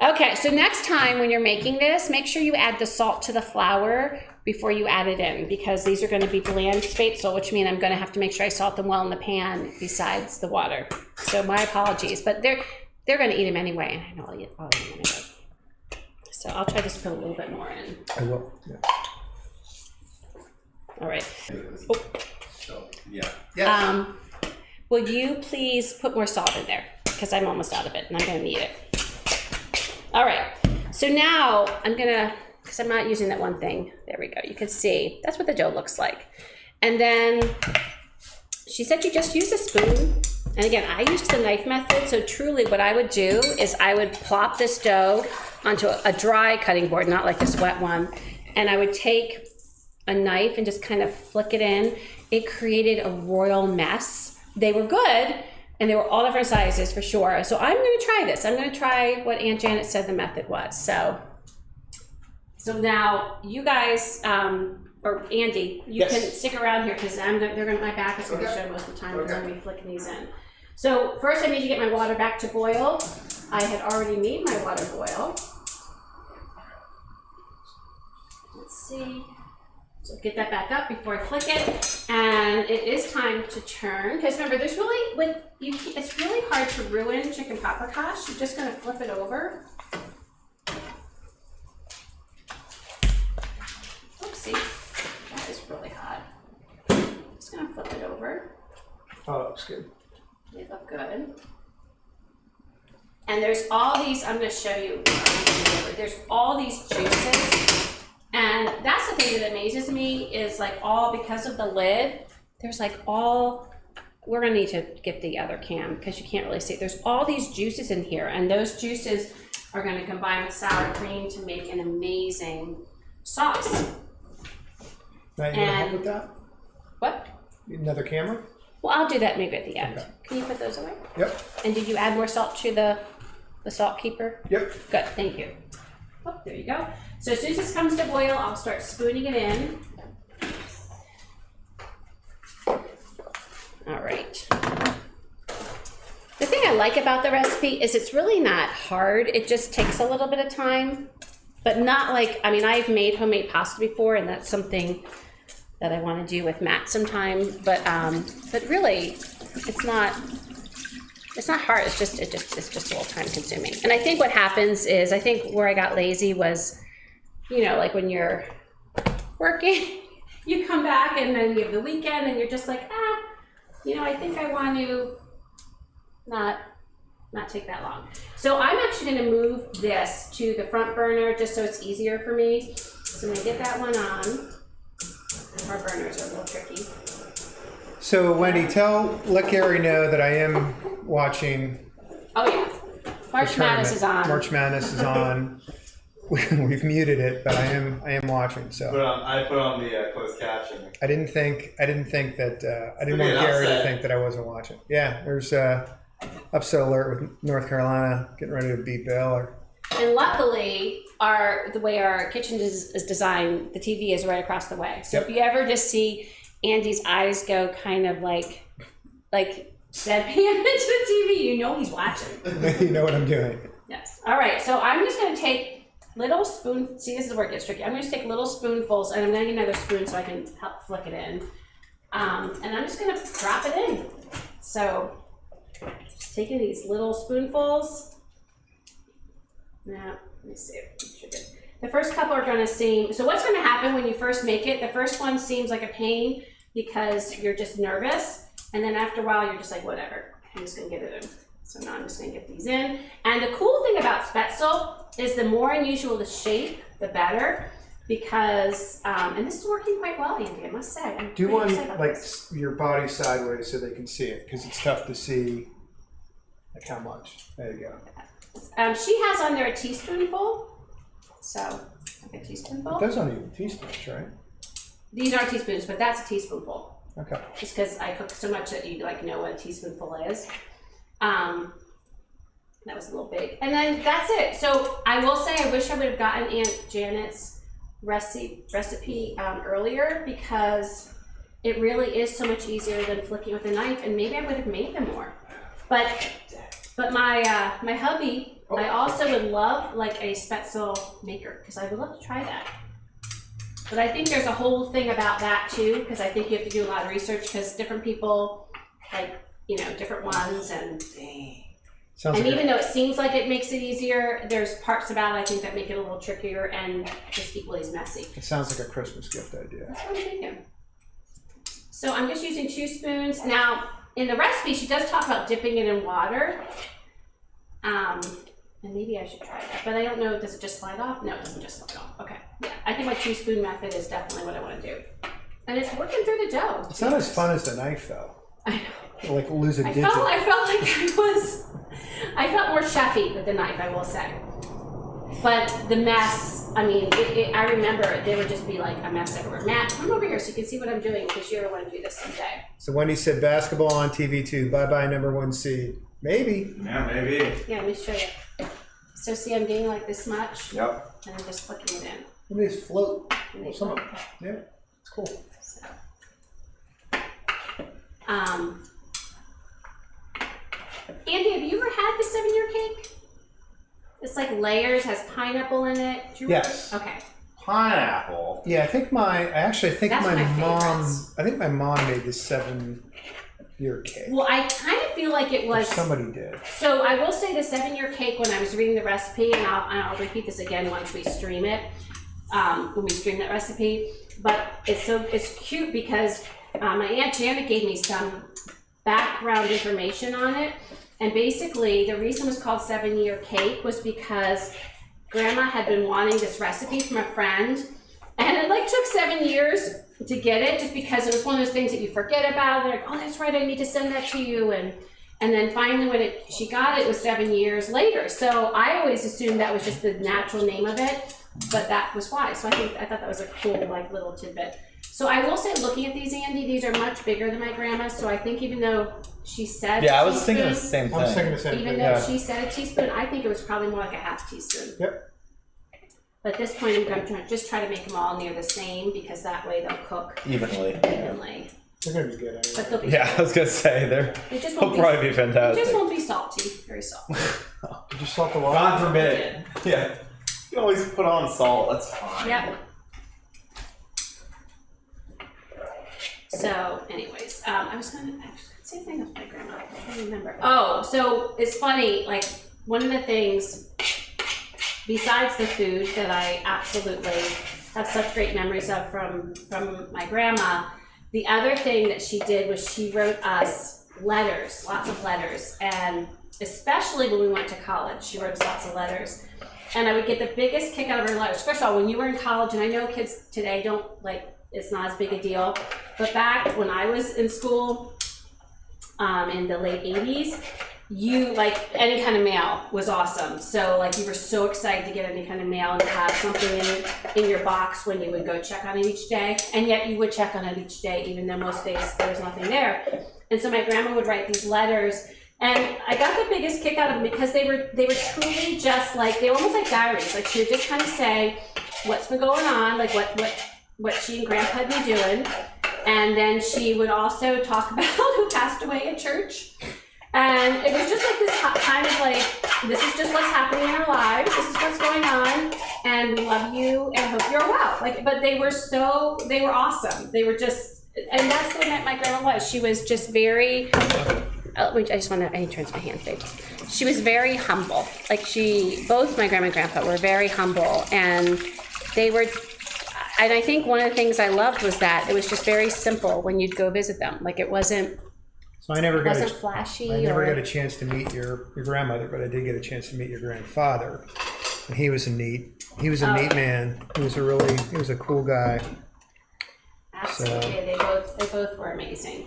Speaker 1: Okay, so next time when you're making this, make sure you add the salt to the flour before you add it in, because these are going to be bland Spaetzle, which means I'm going to have to make sure I salt them well in the pan besides the water. So my apologies, but they're going to eat them anyway, and I know I'll eat them anyway. So I'll try to just put a little bit more in.
Speaker 2: I will. Yeah.
Speaker 1: All right.
Speaker 3: So, yeah.
Speaker 2: Yeah.
Speaker 1: Will you please put more salt in there? Because I'm almost out of it, and I'm going to need it. All right. So now I'm going to, because I'm not using that one thing. There we go. You can see. That's what the dough looks like. And then she said you just use a spoon. And again, I used the knife method. So truly what I would do is I would plop this dough onto a dry cutting board, not like this wet one. And I would take a knife and just kind of flick it in. It created a royal mess. They were good, and they were all different sizes for sure. So I'm going to try this. I'm going to try what Aunt Janet said the method was. So now you guys, or Andy, you
Speaker 2: Yes.
Speaker 1: can stick around here because my back is going to show most of the time because I'm going to be flicking these in. So first I need to get my water back to boil. I had already made my water boil. Let's see. So get that back up before I flick it, and it is time to turn. Because remember, it's really hard to ruin chicken paprikash. You're just going to flip it over. Oopsie, that is really hot. Just going to flip it over.
Speaker 2: Oh, that looks good.
Speaker 1: They look good. And there's all these. I'm going to show you. There's all these juices. And that's the thing that amazes me is like because of the lid, there's like we're gonna need to get the other cam because you can't really see it. There's all these juices in here, and those juices are gonna combine with sour cream to make an amazing sauce.
Speaker 2: Now you gonna help with that?
Speaker 1: What?
Speaker 2: Another camera?
Speaker 1: Well, I'll do that maybe at the end.
Speaker 2: Okay.
Speaker 1: Can you put those away?
Speaker 2: Yep.
Speaker 1: And did you add more salt to the salt keeper?
Speaker 2: Yep.
Speaker 1: Good, thank you. Oh, there you go. So as soon as this comes to boil, I'll start spooning it in. All right. The thing I like about the recipe is it's really not hard. It just takes a little bit of time, but not like, I mean, I've made homemade pasta before, and that's something that I want to do with Matt sometime, but really it's not hard. It's just a little time consuming. And I think what happens is, I think where I got lazy was, like when you're working, you come back and then you have the weekend and you're just like, I think I want to not take that long. So I'm actually going to move this to the front burner just so it's easier for me. So I'm going to get that one on. Our burners are a little tricky.
Speaker 2: So Wendy, let Gary know that I am watching.
Speaker 1: Oh yeah, March Madness is on.
Speaker 2: March Madness is on. We've muted it, but I am watching. So
Speaker 3: I put on the closed caption.
Speaker 2: I didn't think that I didn't want Gary to think that I wasn't watching. Yeah, there's upset alert with North Carolina getting ready to beat Baylor.
Speaker 1: And luckily, the way our kitchen is designed, the TV is right across the way. So if you ever just see Andy's eyes go kind of like deadpan into the TV, you know he's watching.
Speaker 2: You know what I'm doing.
Speaker 1: Yes. All right. So I'm just going to take little spoon. See, this is where it gets tricky. I'm going to take little spoonfuls, and I'm going to get another spoon so I can help flick it in. And I'm just going to drop it in. So just taking these little spoonfuls. Now, let me see. The first couple are going to seem, so what's going to happen when you first make it, the first one seems like a pain because you're just nervous. And then after a while, you're just like, whatever, I'm just going to get it in. So now I'm just going to get these in. And the cool thing about Spaetzel is the more unusual the shape, the better. Because, and this is working quite well, Andy, I must say. I'm
Speaker 2: Do
Speaker 1: pretty
Speaker 2: one
Speaker 1: excited about
Speaker 2: like
Speaker 1: this.
Speaker 2: your body sideways so they can see it, because it's tough to see like how much. There you go.
Speaker 1: She has on there a teaspoonful. So, like a teaspoonful.
Speaker 2: Those aren't even teaspoons, right?
Speaker 1: These aren't teaspoons, but that's a teaspoonful.
Speaker 2: Okay.
Speaker 1: Just because I cook so much that you like know what a teaspoonful is. That was a little big. And then that's it. So I will say I wish I would have gotten Aunt Janet's recipe earlier, because it really is so much easier than flicking with a knife, and maybe I would have made them more. But my my hubby, I also would love like a Spaetzel maker, because I would love to try that. But I think there's a whole thing about that too, because I think you have to do a lot of research, because different people like, different ones, and even though it seems like it makes it easier, there's parts about it I think that make it a little trickier and just equally as messy.
Speaker 2: It sounds like a Christmas gift idea.
Speaker 1: That's what I'm thinking. So I'm just using 2 spoons. Now, in the recipe, she does talk about dipping it in water. And maybe I should try that, but I don't know, does it just slide off? No, it doesn't just slide off. Okay, yeah, I think my 2-spoon method is definitely what I want to do. And it's working through the dough.
Speaker 2: It's not as fun as the knife, though.
Speaker 1: I know.
Speaker 2: Like lose a digit.
Speaker 1: I felt like I felt more chefy with the knife, I will say. But the mess, I mean, I remember there would just be like a mess everywhere. Matt, come over here so you can see what I'm doing, because you ever want to do this someday.
Speaker 2: So Wendy said basketball on TV too. Bye-bye number 1 seed. Maybe.
Speaker 3: Yeah, maybe.
Speaker 1: Yeah, let me show you. So see, I'm getting like this much.
Speaker 3: Yep.
Speaker 1: And I'm just flicking it in.
Speaker 2: Let me just float.
Speaker 1: And they
Speaker 2: Some-
Speaker 1: float.
Speaker 2: Yeah, it's cool.
Speaker 1: So, Andy, have you ever had the 7-year cake? It's like layers, has pineapple in it. Do you remember?
Speaker 2: Yes.
Speaker 1: Okay.
Speaker 3: Pineapple.
Speaker 2: Yeah, I think my
Speaker 1: That's my
Speaker 2: mom.
Speaker 1: favorites.
Speaker 2: I think my mom made the 7-year cake.
Speaker 1: Well, I kind of feel like it
Speaker 2: Or
Speaker 1: was.
Speaker 2: somebody did.
Speaker 1: So I will say the 7-year cake, when I was reading the recipe, and I'll repeat this again once we stream it, when we stream that recipe. But it's cute because my Aunt Janet gave me some background information on it. And basically, the reason it was called 7-year cake was because Grandma had been wanting this recipe from a friend, and it like took 7 years to get it, just because it was one of those things that you forget about. They're like, oh, that's right, I need to send that to you, and then finally when she got it, it was 7 years later. So I always assumed that was just the natural name of it, but that was why. So I thought that was a cool like little tidbit. So I will say, looking at these, Andy, these are much bigger than my grandma's. So I think even though she said
Speaker 3: Yeah, I
Speaker 1: a
Speaker 3: was thinking the
Speaker 1: teaspoon,
Speaker 3: same thing.
Speaker 2: I was thinking the same
Speaker 1: even
Speaker 2: thing.
Speaker 1: though
Speaker 2: Yeah.
Speaker 1: she said a teaspoon, I think it was probably more like a half teaspoon.
Speaker 2: Yep.
Speaker 1: But at this point, I'm going to just try to make them all near the same, because that way they'll cook
Speaker 3: Evenly.
Speaker 1: evenly.
Speaker 2: They're gonna be good anyway.
Speaker 1: But they'll be
Speaker 3: Yeah, I was gonna say
Speaker 1: It just
Speaker 3: they'll
Speaker 1: won't
Speaker 3: probably be
Speaker 1: it
Speaker 3: fantastic.
Speaker 1: just won't be salty. Very salty.
Speaker 2: Did you salt the water?
Speaker 3: God forbid. Yeah. You can always put on salt. That's fine.
Speaker 1: Yep. So, anyways, I was gonna same thing with my grandma. I don't remember. Oh, so it's funny. Like, one of the things, besides the food that I absolutely have such great memories of from my grandma, the other thing that she did was she wrote us letters, lots of letters, and especially when we went to college, she wrote us lots of letters. And I would get the biggest kick out of her letters. First of all, when you were in college, and I know kids today don't like, it's not as big a deal, but back when I was in school, in the late 80s, you like any kind of mail was awesome. So like you were so excited to get any kind of mail and to have something in your box when you would go check on it each day. And yet you would check on it each day, even though most days there was nothing there. And so my grandma would write these letters And I got the biggest kick out of them because they were truly just like, they were almost like diaries. Like she would just kind of say what's been going on, like what she and Grandpa had been doing. And then she would also talk about who passed away at church. And it was just like this kind of like, this is just what's happening in our lives. This is what's going on. And we love you and hope you're well. Like, but they were awesome. They were just, and that's the way my grandma was. She was just very, I need to rinse my hands, babe. She was very humble. Like both my grandma and grandpa were very humble, and and I think one of the things I loved was that it was just very simple when you'd go visit them. Like it wasn't flashy.
Speaker 2: I never got a chance to meet your grandmother, but I did get a chance to meet your grandfather. And he was a neat man. He was a cool guy.
Speaker 1: Absolutely. So. They both were amazing.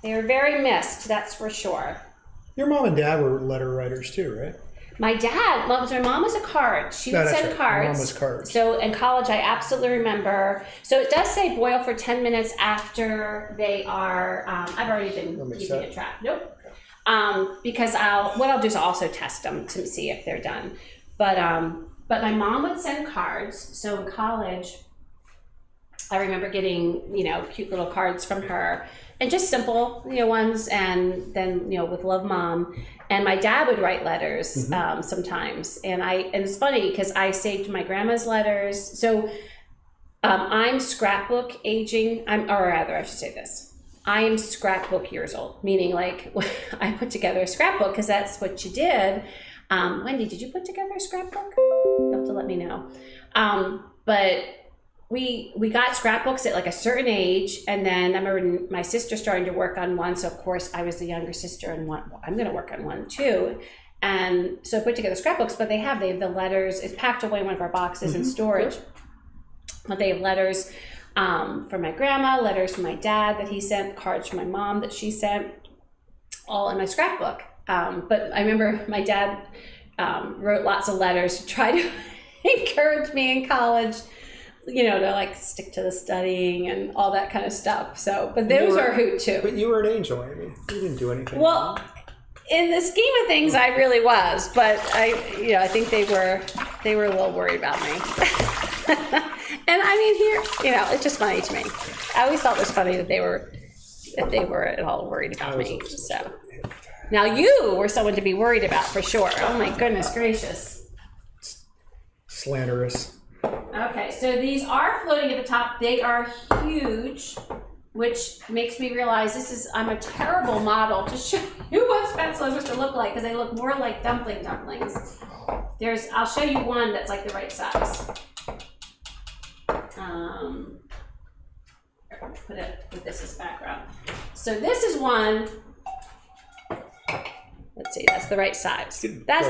Speaker 1: They were very missed, that's for sure.
Speaker 2: Your mom and dad were letter writers too, right?
Speaker 1: My mom was a card. She would send cards.
Speaker 2: Mom was cards.
Speaker 1: So in college, I absolutely remember. So it does say boil for 10 minutes after they are, I've already been keeping it track. Nope. Because what I'll do is I'll also test them to see if they're done. But my mom would send cards. So in college, I remember getting, cute little cards from her. And just simple, ones, and then, with love, Mom. And my dad would write letters sometimes. And it's funny because I saved my grandma's letters. So I'm scrapbook aging, I should say this. I am scrapbook years old, meaning like I put together a scrapbook because that's what you did. Wendy, did you put together a scrapbook? You'll have to let me know. But we got scrapbooks at like a certain age, and then I remember my sister starting to work on one, so of course I was the younger sister and I'm going to work on one too. And so I put together scrapbooks, but they have the letters. It's packed away in one of our boxes in storage. But they have letters from my grandma, letters from my dad that he sent, cards from my mom that she sent, all in my scrapbook. But I remember my dad wrote lots of letters to try to encourage me in college, to like stick to the studying and all that kind of stuff. So, but those are a hoot too.
Speaker 2: But you were an angel, Amy. You didn't do anything.
Speaker 1: Well, in the scheme of things, I really was, but I think they were a little worried about me. And I mean, here, it's just funny to me. I always thought it was funny that they were at all worried about me. So now you were someone to be worried about for sure. Oh my goodness gracious.
Speaker 2: Slanderous.
Speaker 1: Okay, so these are floating at the top. They are huge, which makes me realize I'm a terrible model to show you what Spaetzles are to look like, because they look more like dumplings. I'll show you one that's like the right size. Put it with this as background. So this is one. Let's see, that's the right size. That's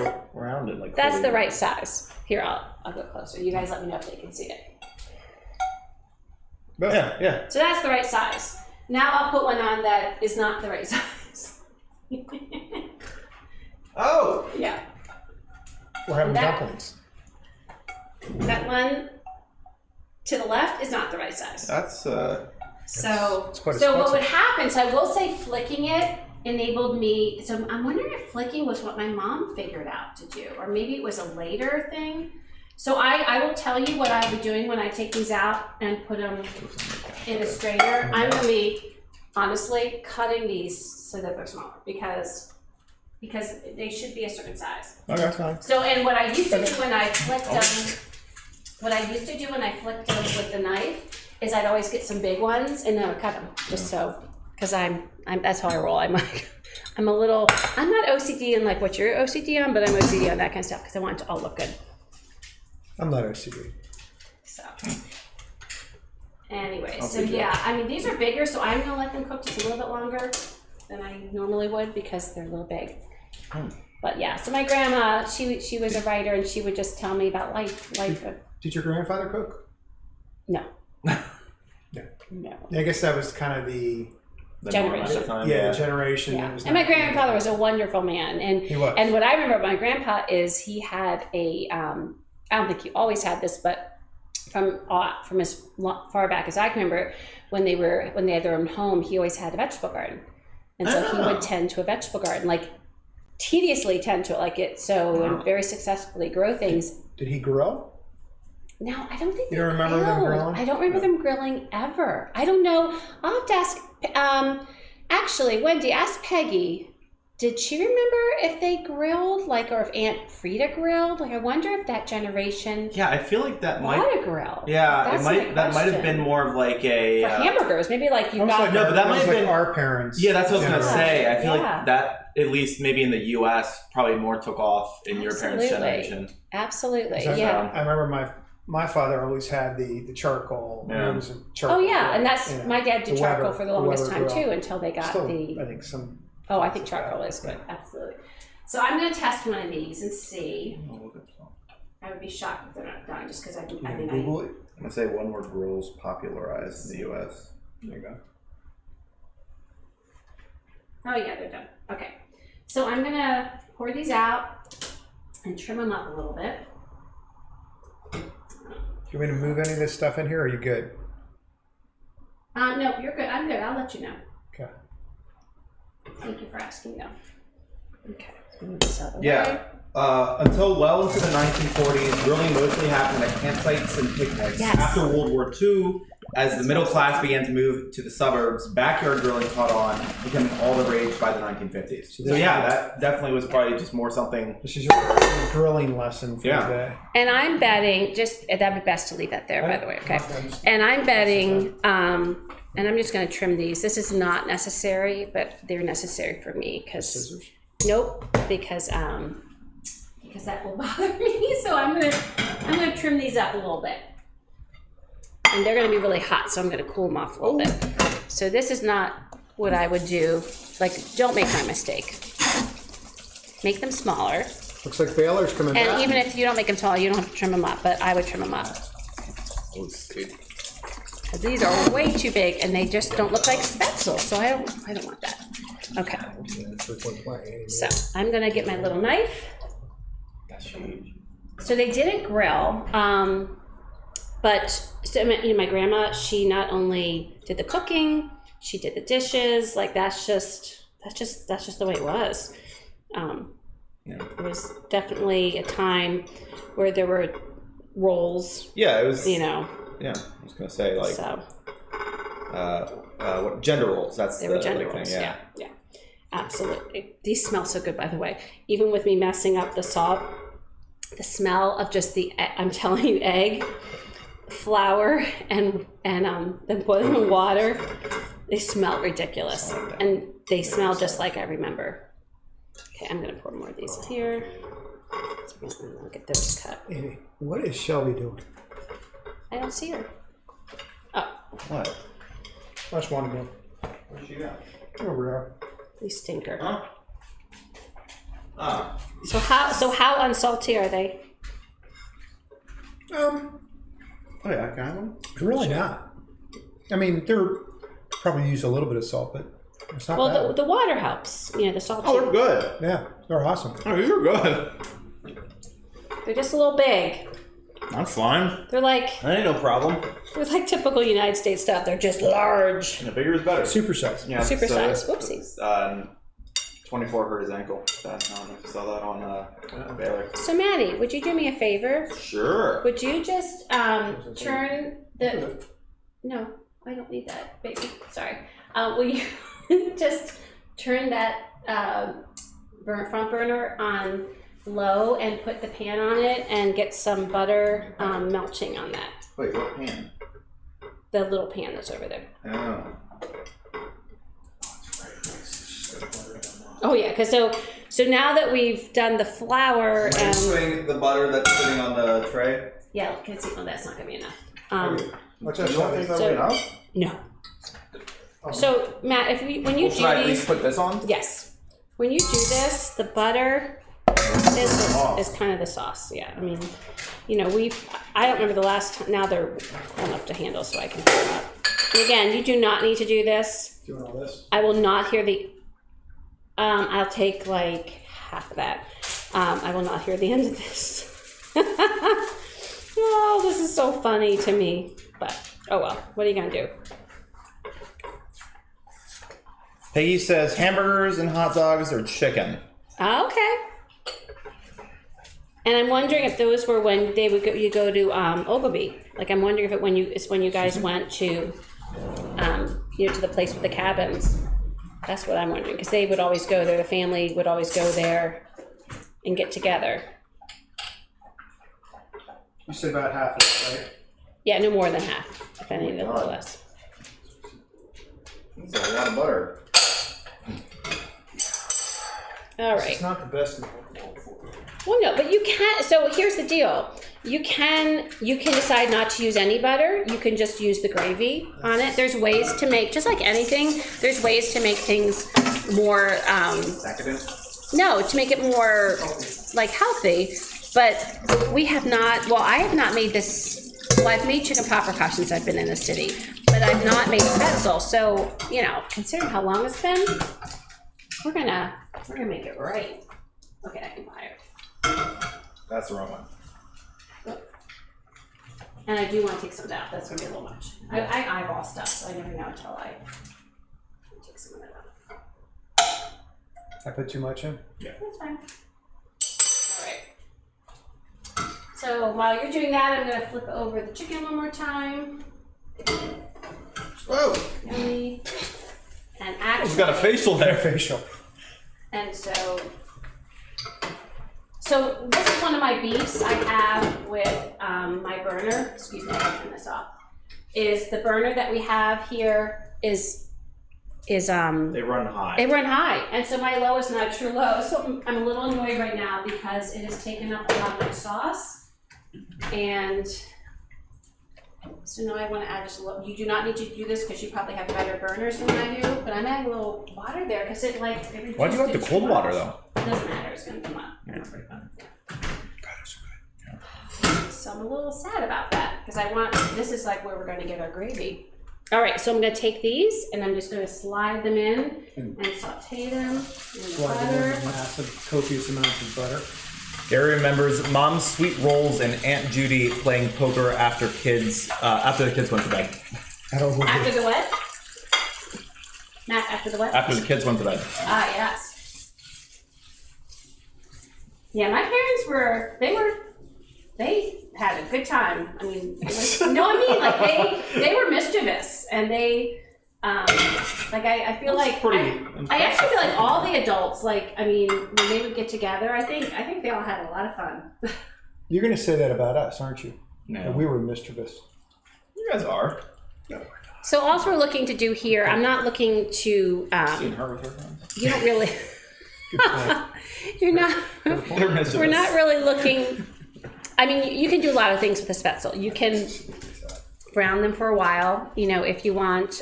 Speaker 1: the right size. Here, I'll go closer. You guys let me know if they can see it.
Speaker 3: Yeah.
Speaker 1: So that's the right size. Now I'll put one on that is not the right size.
Speaker 3: Oh!
Speaker 1: Yeah.
Speaker 2: We're having dumplings.
Speaker 1: That one to the left is not the right size.
Speaker 3: That's
Speaker 1: So
Speaker 2: it's quite
Speaker 1: what would happen, so I will say flicking it enabled me, so I'm wondering if flicking was what my mom figured out to do, or maybe it was a later thing. So I will tell you what I'll be doing when I take these out and put them in a strainer. I'm going to be, honestly, cutting these so that they're smaller, because they should be a certain size.
Speaker 3: okay. That's fine.
Speaker 1: So, and what I used to do when I flicked them, with the knife is I'd always get some big ones and then I would cut them, just so, because I'm that's how I roll. I'm like, I'm not OCD in like what you're OCD on, but I'm OCD on that kind of stuff because I want it to all look good.
Speaker 2: I'm not OCD.
Speaker 1: So, anyway, so yeah, I mean, these are bigger, so I'm gonna let them cook just a little bit longer than I normally would because they're a little big. But yeah, so my grandma, she was a writer, and she would just tell me about life.
Speaker 2: Did your grandfather cook?
Speaker 1: No.
Speaker 2: No. I guess that was kind of the
Speaker 1: generation.
Speaker 2: Generation.
Speaker 1: Yeah. And my grandfather was a wonderful man, and
Speaker 2: he was.
Speaker 1: And what I remember about my grandpa is he had a I don't think he always had this, but from as far back as I can remember, when they had their own home, he always had a vegetable garden. And so he would tend to a vegetable garden, like tediously tend to it, like it so and very successfully grow things.
Speaker 2: Did he grill?
Speaker 1: No, I don't think
Speaker 2: You don't remember them grilling?
Speaker 1: I don't remember them grilling ever. I don't know. I'll have to ask. Actually, Wendy, ask Peggy. Did she remember if they grilled, like, or if Aunt Frida grilled? Like, I wonder if that generation.
Speaker 4: Yeah, I feel like that might.
Speaker 1: Bought a grill.
Speaker 4: Yeah,
Speaker 1: That's
Speaker 4: it
Speaker 1: my
Speaker 4: might. That might have been
Speaker 1: question.
Speaker 4: more of like a.
Speaker 1: For hamburgers, maybe like you
Speaker 2: Almost
Speaker 1: got.
Speaker 2: like
Speaker 4: No, but that might have
Speaker 2: like
Speaker 4: been
Speaker 2: our parents.
Speaker 4: Yeah, that's what I was gonna say. I feel
Speaker 1: Yeah.
Speaker 4: like that, at least maybe in the U.S., probably more took off in your parents'
Speaker 1: Absolutely.
Speaker 4: generation.
Speaker 1: Absolutely,
Speaker 2: So
Speaker 1: yeah.
Speaker 2: I remember my father always had the charcoal.
Speaker 4: Yeah.
Speaker 2: It was a charcoal
Speaker 1: Oh yeah,
Speaker 2: grill,
Speaker 1: and that's
Speaker 2: you know,
Speaker 1: my dad did
Speaker 2: the
Speaker 1: charcoal
Speaker 2: Weber-
Speaker 1: for the
Speaker 2: the
Speaker 1: longest
Speaker 2: Weber
Speaker 1: time
Speaker 2: grill.
Speaker 1: too, until they got
Speaker 2: Still,
Speaker 1: the.
Speaker 2: I think some.
Speaker 1: Oh, I think charcoal is good. Absolutely. So I'm going to test one of these and see. I would be shocked if they're not done, just because I mean
Speaker 2: Google it.
Speaker 3: I'm gonna say one word grills popularized in the U.S.
Speaker 2: There you go.
Speaker 1: Oh yeah, they're done. Okay. So I'm going to pour these out and trim them up a little bit.
Speaker 2: Do you want me to move any of this stuff in here, or are you good?
Speaker 1: No, you're good. I'm good. I'll let you know.
Speaker 2: Okay.
Speaker 1: Thank you for asking, though. Okay. Move this out of the
Speaker 3: Yeah.
Speaker 1: way.
Speaker 3: Until well into the 1940s, grilling mostly happened at campsites and picnics.
Speaker 1: Yes.
Speaker 4: After World War II, as the middle class began to move to the suburbs, backyard grilling caught on, becoming all the rage by the 1950s. So yeah, that definitely was probably just more something.
Speaker 2: This is your grilling lesson for
Speaker 4: Yeah.
Speaker 2: the day.
Speaker 1: And I'm betting, that'd be best to leave that there, by the way, okay? And I'm betting, and I'm just going to trim these. This is not necessary, but they're necessary for me because
Speaker 2: Scissors.
Speaker 1: nope, because that will bother me. So I'm gonna trim these up a little bit, and they're gonna be really hot, so I'm gonna cool them off a little bit. So this is not what I would do. Like, don't make my mistake. Make them smaller,
Speaker 2: Looks like Baylor's coming
Speaker 1: and
Speaker 2: back.
Speaker 1: even if you don't make them smaller, you don't have to trim them up. But I would trim them up. Because these are way too big and they just don't look like Spaetzles, so I don't want that. Okay, so I'm gonna get my little knife. So they didn't grill, but so, my grandma, she not only did the cooking, she did the dishes. Like that's just the way it was. It was definitely a time where there were roles.
Speaker 3: Yeah, it was.
Speaker 1: Yeah,
Speaker 3: I was gonna say like
Speaker 1: so
Speaker 3: what gender roles. That's
Speaker 1: they
Speaker 3: the
Speaker 1: were gender
Speaker 3: big thing,
Speaker 1: roles. Yeah, absolutely. These smell so good, by the way. Even with me messing up the salt, the smell of just I'm telling you, egg, flour, and the boiling water, they smell ridiculous, and they smell just like I remember. Okay, I'm gonna pour more of these here. I'll get those cut.
Speaker 2: Amy, what is Shelby doing?
Speaker 1: I don't see her. Oh,
Speaker 3: What?
Speaker 2: I just wanted to
Speaker 3: Where'd she go?
Speaker 2: go over there.
Speaker 1: you stinker.
Speaker 3: Huh? Ah.
Speaker 1: So how unsalty are they?
Speaker 3: Oh yeah, can I have one?
Speaker 2: Really not. I mean, they're probably use a little bit of salt, but it's not
Speaker 1: Well,
Speaker 2: bad.
Speaker 1: the water helps. The salt.
Speaker 3: Oh, they're good.
Speaker 2: Yeah, they're awesome.
Speaker 3: Oh, these are good.
Speaker 1: They're just a little big.
Speaker 3: That's fine.
Speaker 1: They're like
Speaker 3: That ain't no problem.
Speaker 1: typical United States stuff. They're just large.
Speaker 3: The bigger is better.
Speaker 2: Super size.
Speaker 3: Yeah,
Speaker 1: Super
Speaker 3: so
Speaker 1: size.
Speaker 3: it's,
Speaker 1: Whoopsies.
Speaker 3: 24 hurt his ankle. I don't know if you saw that on Baylor.
Speaker 1: So Maddie, would you do me a favor?
Speaker 3: Sure.
Speaker 1: Would you just turn the? No, I don't need that, baby. Sorry. Will you just turn that front burner on low and put the pan on it and get some butter melting on that?
Speaker 3: Wait, what pan?
Speaker 1: The little pan that's over there.
Speaker 3: Oh.
Speaker 1: Oh yeah, because so now that we've done the flour and
Speaker 3: putting the butter that's sitting on the tray?
Speaker 1: yeah, because that's not gonna be enough.
Speaker 2: What's
Speaker 3: You
Speaker 2: that,
Speaker 3: don't think
Speaker 2: Shelby?
Speaker 3: that'll
Speaker 1: So-
Speaker 3: be enough?
Speaker 1: No. So Matt, when you
Speaker 3: Should
Speaker 1: do
Speaker 3: I at
Speaker 1: these,
Speaker 3: least put this on?
Speaker 1: yes, when you do this, the butter is kind of the sauce. Yeah, I mean, I don't remember the last time. Now they're cool enough to handle, so I can pick them up. And again, you do not need to do this.
Speaker 2: Doing all this.
Speaker 1: I will not hear the. I'll take like half of that. I will not hear the end of this. Oh, this is so funny to me. But oh well, what are you gonna do?
Speaker 3: Peggy says hamburgers and hot dogs or chicken.
Speaker 1: Okay. And I'm wondering if those were when they would you go to Ogilvy. Like I'm wondering if it's when you guys went to to the place with the cabins. That's what I'm wondering, because they would always go there. The family would always go there and get together.
Speaker 2: You said about half of it, right?
Speaker 1: Yeah, no more than half, if any of them or less.
Speaker 4: That's a lot of butter.
Speaker 1: All right.
Speaker 2: It's not the best in the world.
Speaker 1: Well, no, but you can. So here's the deal: you can decide not to use any butter. You can just use the gravy on it. There's ways to make, just like anything. There's ways to make things more.
Speaker 4: Decadent?
Speaker 1: No, to make it more like healthy. But we have not. Well, I have not made this. Well, I've made chicken paprikash since I've been in the city, but I've not made spaetzles. So considering how long it's been, we're gonna make it right. Okay, I can buy it.
Speaker 4: That's the wrong one.
Speaker 1: And I do want to take some out. That's going to be a little much. I eyeball stuff, so I never know until I take some of that out.
Speaker 2: I put too much in?
Speaker 4: Yeah.
Speaker 1: That's fine. All right. So while you're doing that, I'm going to flip over the chicken one more time.
Speaker 4: Whoa!
Speaker 1: Yummy. And actually,
Speaker 3: He's got a facial there.
Speaker 2: Facial.
Speaker 1: And so this is one of my beefs I have with my burner. Excuse me, I gotta turn this off. Is the burner that we have here is
Speaker 4: They run high.
Speaker 1: they run high, and so my low is not a true low. So I'm a little annoyed right now because it has taken up a lot of my sauce, and so now I want to add just a little. You do not need to do this because you probably have better burners than I do, but I'm adding a little water there because it like.
Speaker 3: Why do you like the cold water though?
Speaker 1: It doesn't matter. It's gonna come up.
Speaker 3: Yeah.
Speaker 1: Pretty fun. So I'm a little sad about that because I want. This is like where we're going to get our gravy. All right, so I'm going to take these and I'm just going to slide them in and saute them in
Speaker 2: Slide it in
Speaker 1: butter.
Speaker 2: with massive, copious amounts of butter.
Speaker 3: Gary remembers Mom's sweet rolls and Aunt Judy playing poker after the kids went to bed.
Speaker 1: After the what? Matt, after the what?
Speaker 3: After the kids went to bed.
Speaker 1: Ah, yes. Yeah, my parents they had a good time. I mean, they were mischievous and they, I feel like, I actually feel like all the adults, when they would get together, I think they all had a lot of fun.
Speaker 2: You're going to say that about us, aren't you?
Speaker 3: No.
Speaker 2: That we were mischievous.
Speaker 3: You guys are.
Speaker 1: So all we're looking to do here, I'm not looking to,
Speaker 3: Seen her with her friends.
Speaker 1: you don't really,
Speaker 2: Good point.
Speaker 1: you're not,
Speaker 3: They're mischievous.
Speaker 1: we're not really looking, I mean, you can do a lot of things with a spaetzle. You can brown them for a while, if you want,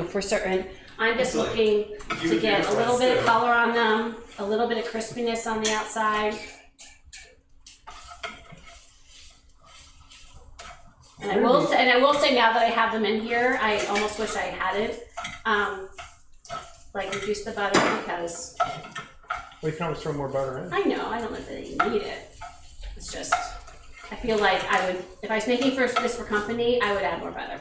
Speaker 1: for certain. I'm just looking to get a little bit of color on them, a little bit of crispiness on the outside. And I will say now that I have them in here, I almost wish I hadn't, reduced the butter because.
Speaker 2: We can always throw more butter in.
Speaker 1: I know, I don't know that you need it. It's just, I feel like I would, if I was making this for company, I would add more butter.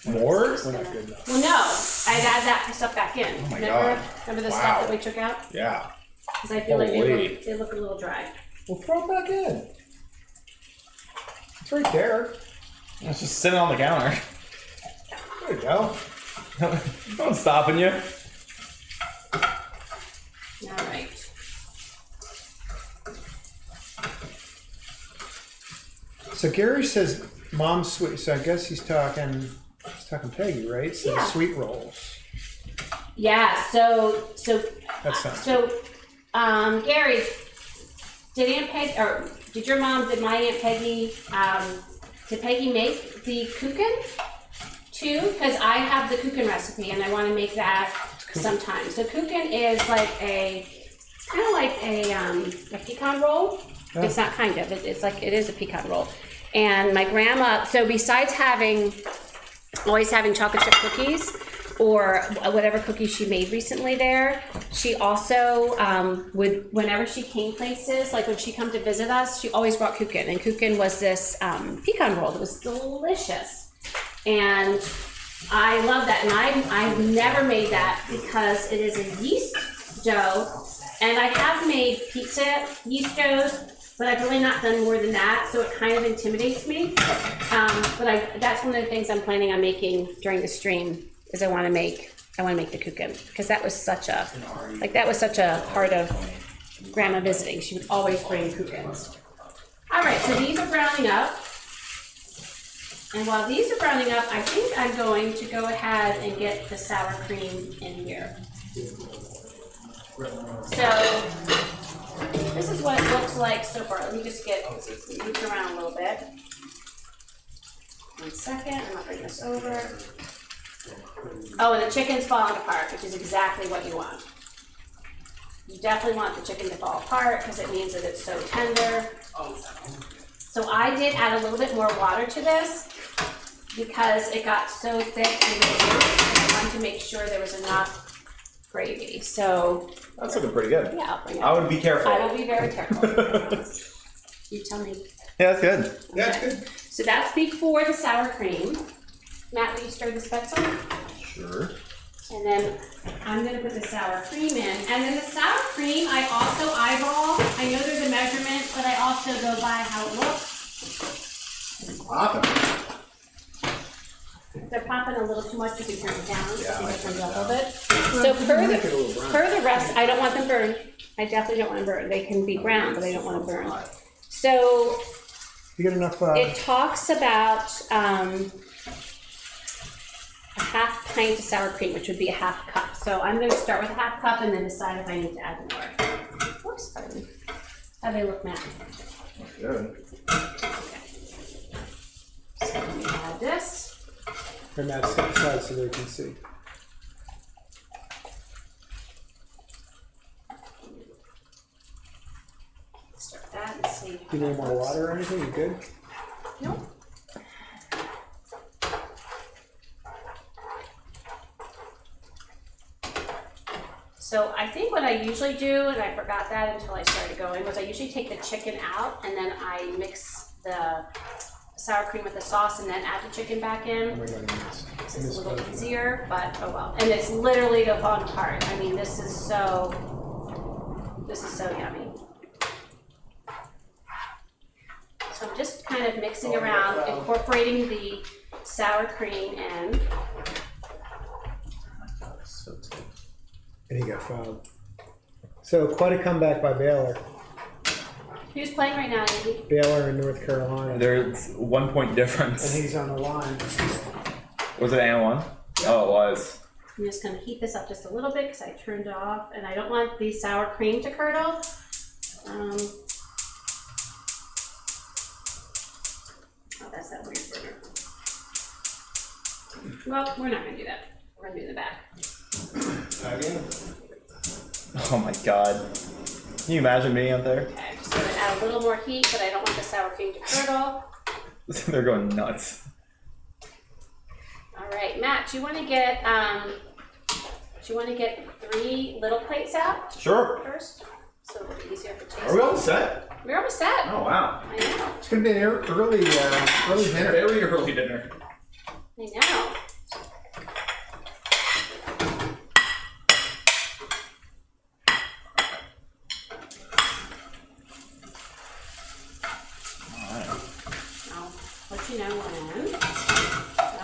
Speaker 3: More?
Speaker 2: We're not good enough.
Speaker 1: Well, no, I'd add that stuff back in.
Speaker 3: Oh my
Speaker 1: Remember?
Speaker 3: God.
Speaker 1: Remember the
Speaker 3: Wow.
Speaker 1: stuff that we took out?
Speaker 3: Yeah.
Speaker 1: Because I feel like
Speaker 3: Holy.
Speaker 1: they look a little dry.
Speaker 2: We'll throw it back in. It's right there.
Speaker 3: It's just sitting on the counter.
Speaker 2: There you go.
Speaker 3: No one's stopping you.
Speaker 1: All right.
Speaker 2: So Gary says Mom's sweet. So I guess he's talking Peggy, right? So
Speaker 1: Yeah.
Speaker 2: the sweet rolls.
Speaker 1: Yeah. So
Speaker 2: That sounds
Speaker 1: Gary, did your mom? Did my Aunt Peggy? Did Peggy make the kuchen too? Because I have the kuchen recipe and I want to make that sometime. So kuchen is kind of like a pecan roll.
Speaker 2: Oh.
Speaker 1: It's not kind of. It is a pecan roll. And my grandma. So besides always having chocolate chip cookies or whatever cookies she made recently there, she also would, whenever she came places, like when she come to visit us, she always brought kuchen. And kuchen was this pecan roll that was delicious. And I love that, and I've never made that because it is a yeast dough, and I have made pizza yeast doughs, but I've really not done more than that, so it kind of intimidates me. But that's one of the things I'm planning on making during the stream, is I want to make the kuchen, because that was such a part of Grandma visiting. She would always bring kuchens. All right, so these are browning up. And while these are browning up, I think I'm going to go ahead and get the sour cream in here. So this is what it looks like so far. Let me just get moved around a little bit. 1 second, I'm gonna bring this over. Oh, and the chicken's falling apart, which is exactly what you want. You definitely want the chicken to fall apart because it means that it's so tender. So I did add a little bit more water to this because it got so thick and I wanted to make sure there was enough gravy. So
Speaker 3: That's looking pretty good.
Speaker 1: yeah, I'll bring it.
Speaker 4: I would be careful.
Speaker 1: I will be very careful. You tell me.
Speaker 3: Yeah, that's good.
Speaker 2: Yeah, it's good.
Speaker 1: So that's before the sour cream. Matt, will you stir the spetzel?
Speaker 3: Sure.
Speaker 1: And then I'm gonna put the sour cream in. And then the sour cream, I also eyeball. I know there's a measurement, but I also go by how it looks.
Speaker 2: Awesome.
Speaker 1: If they're popping a little too much, you can turn it down.
Speaker 2: Yeah,
Speaker 1: So
Speaker 2: I
Speaker 1: it comes up a
Speaker 2: can,
Speaker 1: little bit.
Speaker 2: Well,
Speaker 1: So
Speaker 2: you can make it a little brown.
Speaker 1: per the rest, I don't want them burned. I definitely don't want them burned. They can be brown, but I don't want them burned. So
Speaker 2: You get enough.
Speaker 1: it talks about a half pint of sour cream, which would be a half cup. So I'm going to start with a half cup and then decide if I need to add more. Whoops, pardon. How do they look, Matt?
Speaker 3: Good.
Speaker 1: So let me add this.
Speaker 2: Here, Matt, step aside so they can see.
Speaker 1: Start that and see.
Speaker 2: Do you need more water or anything? You good?
Speaker 1: Nope. So I think what I usually do, and I forgot that until I started going, was I usually take the chicken out and then I mix the sour cream with the sauce and then add the chicken back in.
Speaker 2: We're going to miss.
Speaker 1: This is a little easier, but oh well. And it's literally to fall apart. I mean, this is so yummy. So I'm just kind of mixing around, incorporating the sour cream in.
Speaker 2: And he got fouled. So quite a comeback by Baylor.
Speaker 1: Who's playing right now, Andy?
Speaker 2: Baylor in North Carolina.
Speaker 3: There's 1 point difference.
Speaker 2: And he's on the line.
Speaker 3: Was it -1? Oh, it was.
Speaker 1: I'm just going to heat this up just a little bit because I turned it off, and I don't want the sour cream to curdle. Oh, that's that weird burner. Well, we're not going to do that. We're going to do the back.
Speaker 3: Oh my god. Can you imagine being up there?
Speaker 1: Okay, I'm just going to add a little more heat, but I don't want the sour cream to curdle.
Speaker 3: They're going nuts.
Speaker 1: All right, Matt, do you want to get 3 little plates out
Speaker 4: Sure.
Speaker 1: first? So it'll be easier for tasting.
Speaker 4: Are we all set?
Speaker 1: We're almost set.
Speaker 4: Oh wow.
Speaker 1: I know.
Speaker 2: It's going to be an early dinner.
Speaker 4: Very early dinner.
Speaker 1: I know. I'll let you know when.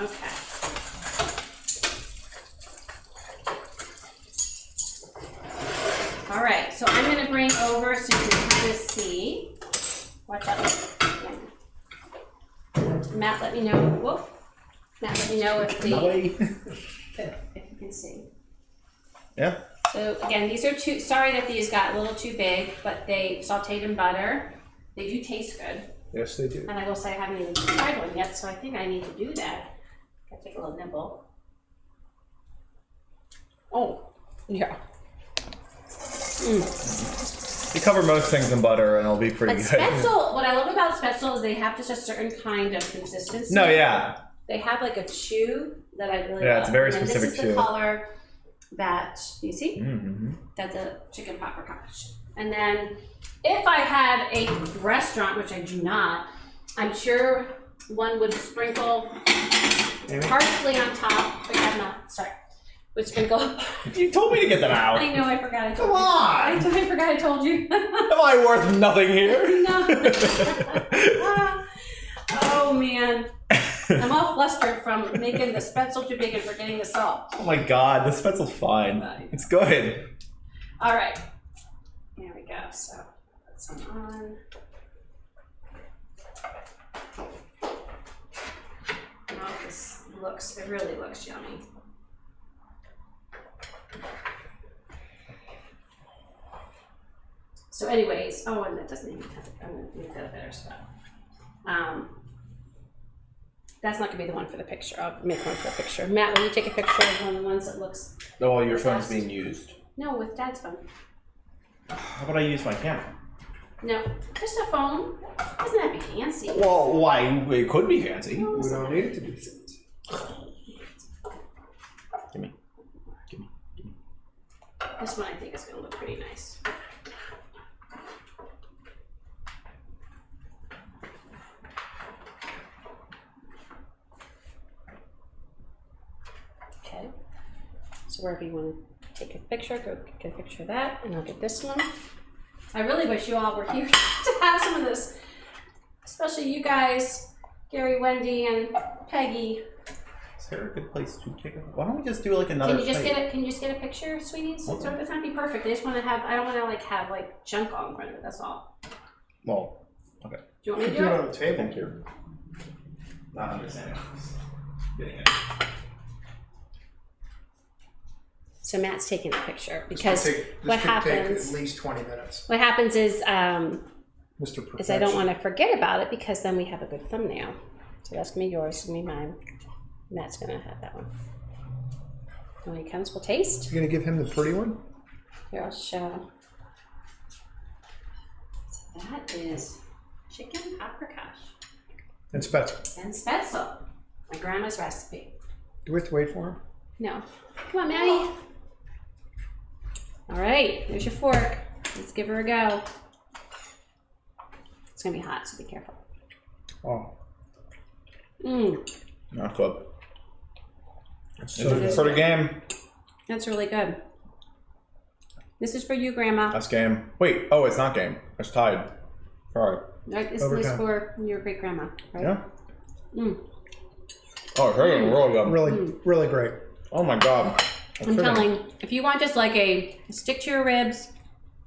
Speaker 1: Okay. All right, so I'm going to bring over so you can kind of see. Watch out. Matt, let me know. Whoop. Matt, let me know if you can see.
Speaker 3: Yeah.
Speaker 1: So again, these are two. Sorry that these got a little too big, but they sautéed in butter. They do taste good.
Speaker 2: Yes, they do.
Speaker 1: And I will say I haven't even tried one yet, so I think I need to do that. Gotta take a little nibble. Oh, yeah.
Speaker 3: You cover most things in butter and it'll be pretty
Speaker 1: But
Speaker 3: good.
Speaker 1: Spaetzle, what I love about Spaetzle is they have just a certain kind of consistency.
Speaker 3: No, yeah.
Speaker 1: They have like a chew that I really love.
Speaker 3: Yeah, it's a very
Speaker 1: and
Speaker 3: specific
Speaker 1: this is
Speaker 3: chew.
Speaker 1: the color that, you see?
Speaker 3: Mm-hmm.
Speaker 1: That's a chicken paprikash. And then if I had a restaurant, which I do not, I'm sure one would sprinkle parsley on top. Wait, I'm not. Sorry. Would sprinkle.
Speaker 3: You told me to get them out.
Speaker 1: I know. I forgot. I told
Speaker 3: Come
Speaker 1: you.
Speaker 3: on.
Speaker 1: I forgot. I told you.
Speaker 3: Am I worth nothing here?
Speaker 1: No. Oh man. I'm all flustered from making the Spaetzle too big and forgetting the salt.
Speaker 3: Oh my god, the Spaetzle's fine. It's good.
Speaker 1: All right. There we go. So put some on. Oh, this looks. It really looks yummy. So, anyways, oh, and that doesn't even have. I'm gonna make that a better spot. That's not gonna be the one for the picture. I'll make one for a picture. Matt, will you take a picture of one of the ones that looks?
Speaker 3: Oh, your phone's being used.
Speaker 1: No, with Dad's phone.
Speaker 4: How about I use my camera?
Speaker 1: No, just a phone. Doesn't have to be fancy.
Speaker 3: Well, why? It could be fancy.
Speaker 2: We don't need it to be fancy.
Speaker 3: Give me.
Speaker 1: This one I think is gonna look pretty nice. Okay. So wherever you want to take a picture, go get a picture of that, and I'll get this one. I really wish you all were here to have some of this, especially you guys, Gary, Wendy, and Peggy.
Speaker 4: Is there a good place to take it? Why don't we just do like another?
Speaker 1: Can you just get a picture, sweeties?
Speaker 4: Okay.
Speaker 1: So it's not be perfect. I just want to have. I don't want to have junk all in front of it. That's all.
Speaker 3: Well, okay.
Speaker 1: Do you want me to
Speaker 2: Do
Speaker 1: do
Speaker 2: it
Speaker 1: it?
Speaker 2: on the table.
Speaker 3: Thank you.
Speaker 4: Not understanding. Getting it.
Speaker 1: So Matt's taking the picture because
Speaker 2: This
Speaker 1: what
Speaker 2: could take
Speaker 1: happens?
Speaker 2: at least 20 minutes.
Speaker 1: What happens is
Speaker 2: Mr. Perfection.
Speaker 1: I don't want to forget about it because then we have a good thumbnail. So that's gonna be yours, it's gonna be mine. Matt's gonna have that one. And when he comes, we'll taste.
Speaker 2: You're gonna give him the pretty one?
Speaker 1: Here, I'll show. So that is chicken paprikash
Speaker 2: And Spaetzle.
Speaker 1: and Spaetzle, my grandma's recipe.
Speaker 2: Do we have to wait for him?
Speaker 1: No, come on, Maddie. All right, there's your fork. Let's give her a go. It's gonna be hot, so be careful.
Speaker 2: Oh.
Speaker 3: Not good.
Speaker 2: So
Speaker 1: good.
Speaker 3: For the game.
Speaker 1: That's really good. This is for you, Grandma.
Speaker 3: That's game. Wait, oh, it's not game. It's tied. Sorry.
Speaker 1: This is
Speaker 2: Overtime.
Speaker 1: for your great grandma, right?
Speaker 3: Yeah.
Speaker 1: Mm.
Speaker 3: Oh, it's really good.
Speaker 2: really great.
Speaker 3: Oh my god.
Speaker 1: I'm telling, if you want just like a stick to your ribs,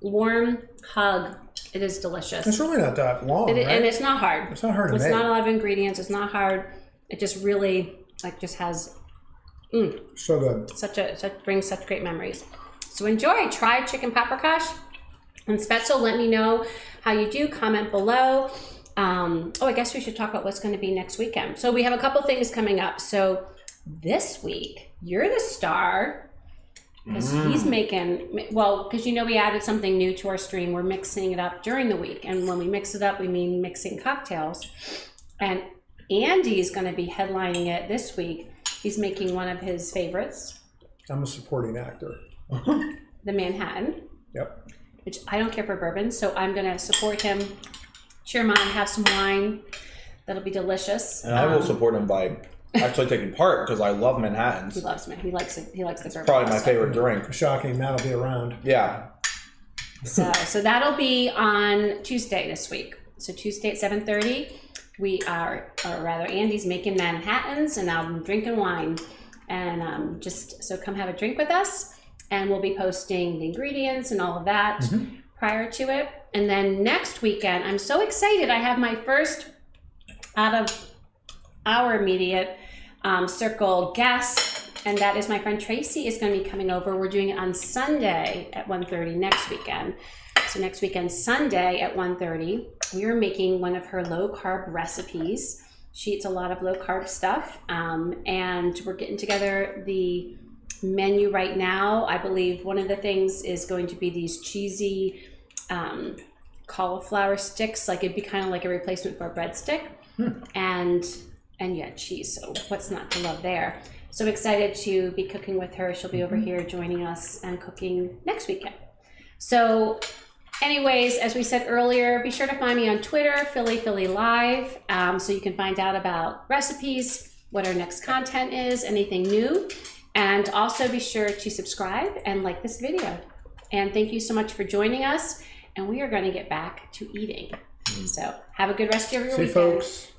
Speaker 1: warm hug, it is delicious.
Speaker 2: It's really not that long, right?
Speaker 1: And it's not hard.
Speaker 2: It's not hard to
Speaker 1: It's
Speaker 2: make.
Speaker 1: not a lot of ingredients. It's not hard. It just really just has
Speaker 2: So good.
Speaker 1: brings such great memories. So enjoy. Try chicken paprikash and Spaetzle. Let me know how you do. Comment below. I guess we should talk about what's going to be next weekend. So we have a couple things coming up. So this week, you're the star. Because he's making, because we added something new to our stream. We're mixing it up during the week. And when we mix it up, we mean mixing cocktails. And Andy's going to be headlining it this week. He's making one of his favorites,
Speaker 2: I'm a supporting actor.
Speaker 1: the Manhattan,
Speaker 2: Yep.
Speaker 1: which I don't care for bourbon. So I'm going to support him, cheer him on, have some wine. That'll be delicious.
Speaker 3: And I will support him by actually taking part because I love Manhattans.
Speaker 1: He loves me. He likes it. He likes the bourbon.
Speaker 3: Probably my
Speaker 1: also.
Speaker 3: favorite drink.
Speaker 2: Shocking, Matt'll be around.
Speaker 3: Yeah.
Speaker 1: So that'll be on Tuesday this week. So Tuesday at 7:30, Andy's making Manhattans, and I'm drinking wine. And so come have a drink with us, and we'll be posting the ingredients and all of that prior to it. And then next weekend, I'm so excited. I have my first out of our immediate circle guest, and that is my friend Tracy is going to be coming over. We're doing it on Sunday at 1:30 next weekend. So next weekend, Sunday at 1:30, we are making one of her low carb recipes. She eats a lot of low carb stuff, and we're getting together the menu right now. I believe one of the things is going to be these cheesy cauliflower sticks. Like it'd be kind of like a replacement for a breadstick, and cheese. So what's not to love there? So excited to be cooking with her. She'll be over here joining us and cooking next weekend. So Anyways, as we said earlier, be sure to find me on Twitter, Philly Live, so you can find out about recipes, what our next content is, anything new. And also be sure to subscribe and like this video. And thank you so much for joining us. And we are going to get back to eating. So have a good rest of your
Speaker 2: See
Speaker 1: weekend.
Speaker 2: folks.